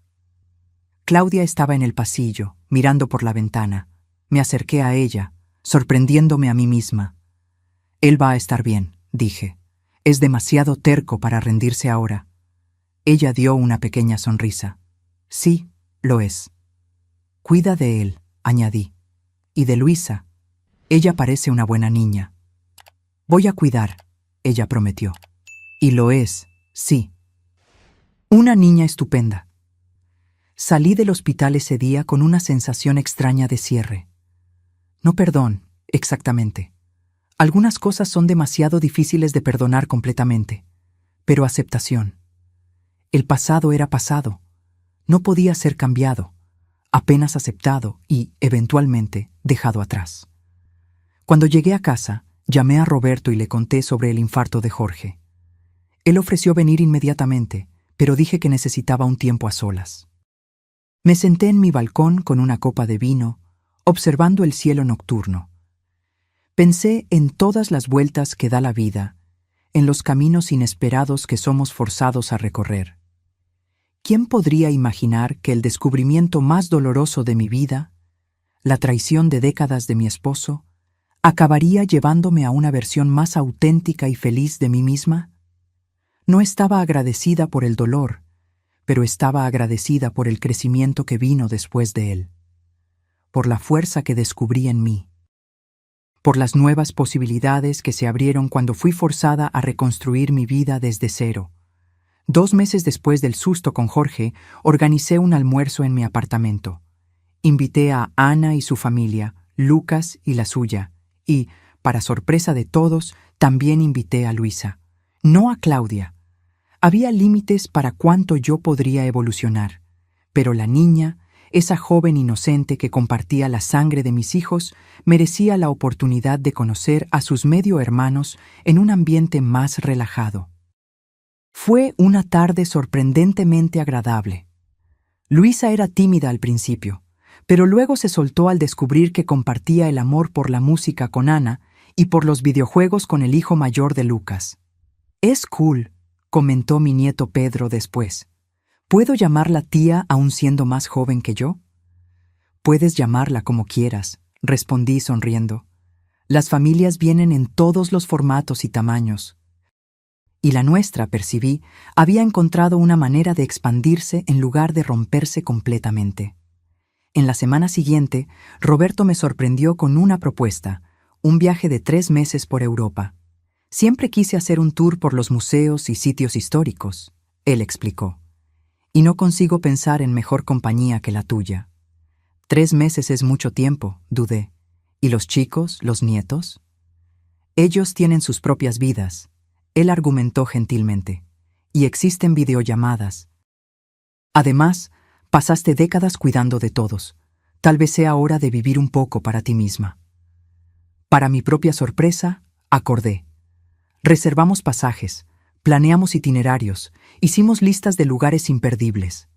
Speaker 1: Claudia estaba en el pasillo, mirando por la ventana. Me acerqué a ella, sorprendiéndome a mí misma. Él va a estar bien, dije. Es demasiado terco para rendirse ahora. Ella dio una pequeña sonrisa. Sí, lo es. Cuida de él, añadí. Y de Luisa. Ella parece una buena niña. Voy a cuidar, ella prometió. Y lo es, sí. Una niña estupenda. Salí del hospital ese día con una sensación extraña de cierre. No perdón, exactamente. Algunas cosas son demasiado difíciles de perdonar completamente, pero aceptación. El pasado era pasado. No podía ser cambiado, apenas aceptado y, eventualmente, dejado atrás. Cuando llegué a casa, llamé a Roberto y le conté sobre el infarto de Jorge. Él ofreció venir inmediatamente, pero dije que necesitaba un tiempo a solas. Me senté en mi balcón con una copa de vino, observando el cielo nocturno. Pensé en todas las vueltas que da la vida, en los caminos inesperados que somos forzados a recorrer. ¿Quién podría imaginar que el descubrimiento más doloroso de mi vida, la traición de décadas de mi esposo, acabaría llevándome a una versión más auténtica y feliz de mí misma? No estaba agradecida por el dolor, pero estaba agradecida por el crecimiento que vino después de él, por la fuerza que descubrí en mí, por las nuevas posibilidades que se abrieron cuando fui forzada a reconstruir mi vida desde cero. 2 meses después del susto con Jorge, organicé un almuerzo en mi apartamento. Invité a Ana y su familia, Lucas y la suya, y, para sorpresa de todos, también invité a Luisa. No a Claudia. Había límites para cuánto yo podría evolucionar, pero la niña, esa joven inocente que compartía la sangre de mis hijos, merecía la oportunidad de conocer a sus medio hermanos en un ambiente más relajado. Fue una tarde sorprendentemente agradable. Luisa era tímida al principio, pero luego se soltó al descubrir que compartía el amor por la música con Ana y por los videojuegos con el hijo mayor de Lucas. «Es cool», comentó mi nieto Pedro después. «¿Puedo llamarla tía aún siendo más joven que yo?» «Puedes llamarla como quieras», respondí sonriendo. «Las familias vienen en todos los formatos y tamaños». Y la nuestra, percibí, había encontrado una manera de expandirse en lugar de romperse completamente. En la semana siguiente, Roberto me sorprendió con una propuesta, un viaje de 3 meses por Europa. Siempre quise hacer un tour por los museos y sitios históricos, él explicó. Y no consigo pensar en mejor compañía que la tuya. 3 meses es mucho tiempo, dudé. ¿Y los chicos, los nietos? Ellos tienen sus propias vidas. Él argumentó gentilmente, y existen videollamadas. Además, pasaste décadas cuidando de todos. Tal vez sea hora de vivir un poco para ti misma. Para mi propia sorpresa, acordé. Reservamos pasajes, planeamos itinerarios, hicimos listas de lugares imperdibles.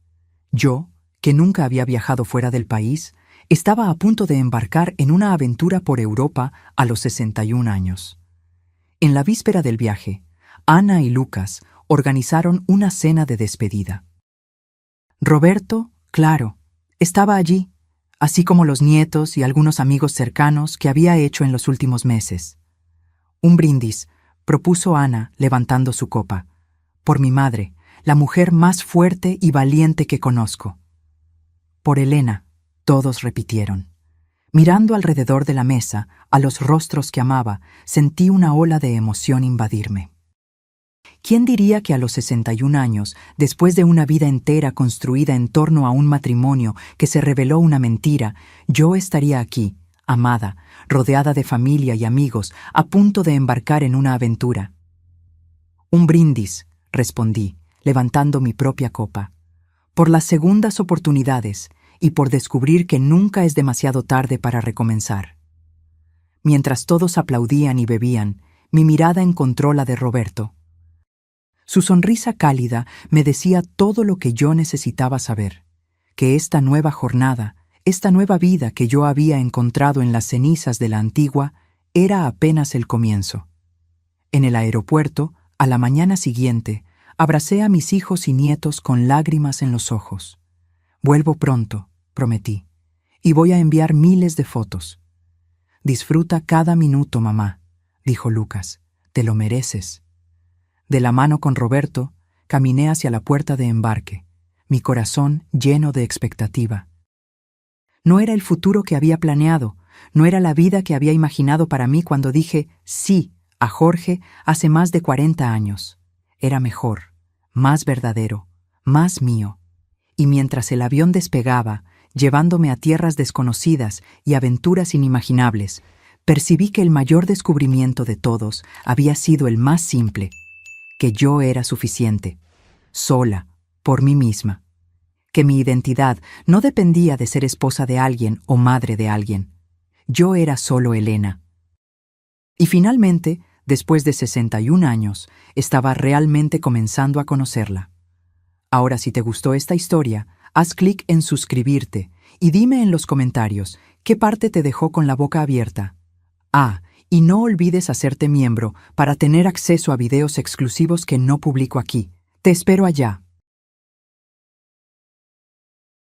Speaker 1: Yo, que nunca había viajado fuera del país, estaba a punto de embarcar en una aventura por Europa a los 61 años. En la víspera del viaje, Ana y Lucas organizaron una cena de despedida. Roberto, claro, estaba allí, así como los nietos y algunos amigos cercanos que había hecho en los últimos meses. Un brindis, propuso Ana levantando su copa. Por mi madre, la mujer más fuerte y valiente que conozco. Por Elena, todos repitieron. Mirando alrededor de la mesa, a los rostros que amaba, sentí una ola de emoción invadirme. ¿Quién diría que a los 61 años, después de una vida entera construida en torno a un matrimonio que se reveló una mentira, yo estaría aquí, amada, rodeada de familia y amigos, a punto de embarcar en una aventura? Un brindis, respondí, levantando mi propia copa. Por las segundas oportunidades y por descubrir que nunca es demasiado tarde para recomenzar. Mientras todos aplaudían y bebían, mi mirada encontró la de Roberto. Su sonrisa cálida me decía todo lo que yo necesitaba saber, que esta nueva jornada, esta nueva vida que yo había encontrado en las cenizas de la antigua, era apenas el comienzo. En el aeropuerto, a la mañana siguiente, abracé a mis hijos y nietos con lágrimas en los ojos. Vuelvo pronto, prometí, y voy a enviar miles de fotos. Disfruta cada minuto, mamá, dijo Lucas, te lo mereces. De la mano con Roberto, caminé hacia la puerta de embarque, mi corazón lleno de expectativa. No era el futuro que había planeado, no era la vida que había imaginado para mí cuando dije sí a Jorge hace más de 40 años. Era mejor, más verdadero, más mío. Y mientras el avión despegaba, llevándome a tierras desconocidas y aventuras inimaginables, percibí que el mayor descubrimiento de todos había sido el más simple, que yo era suficiente, sola, por mí misma, que mi identidad no dependía de ser esposa de alguien o madre de alguien. Yo era solo Elena, Y finalmente, después de 61 años, estaba realmente comenzando a conocerla. Ahora, si te gustó esta historia, haz clic en suscribirte y dime en los comentarios qué parte te dejó con la boca abierta. Y no olvides hacerte miembro para tener acceso a videos exclusivos que no publico aquí. Te espero allá.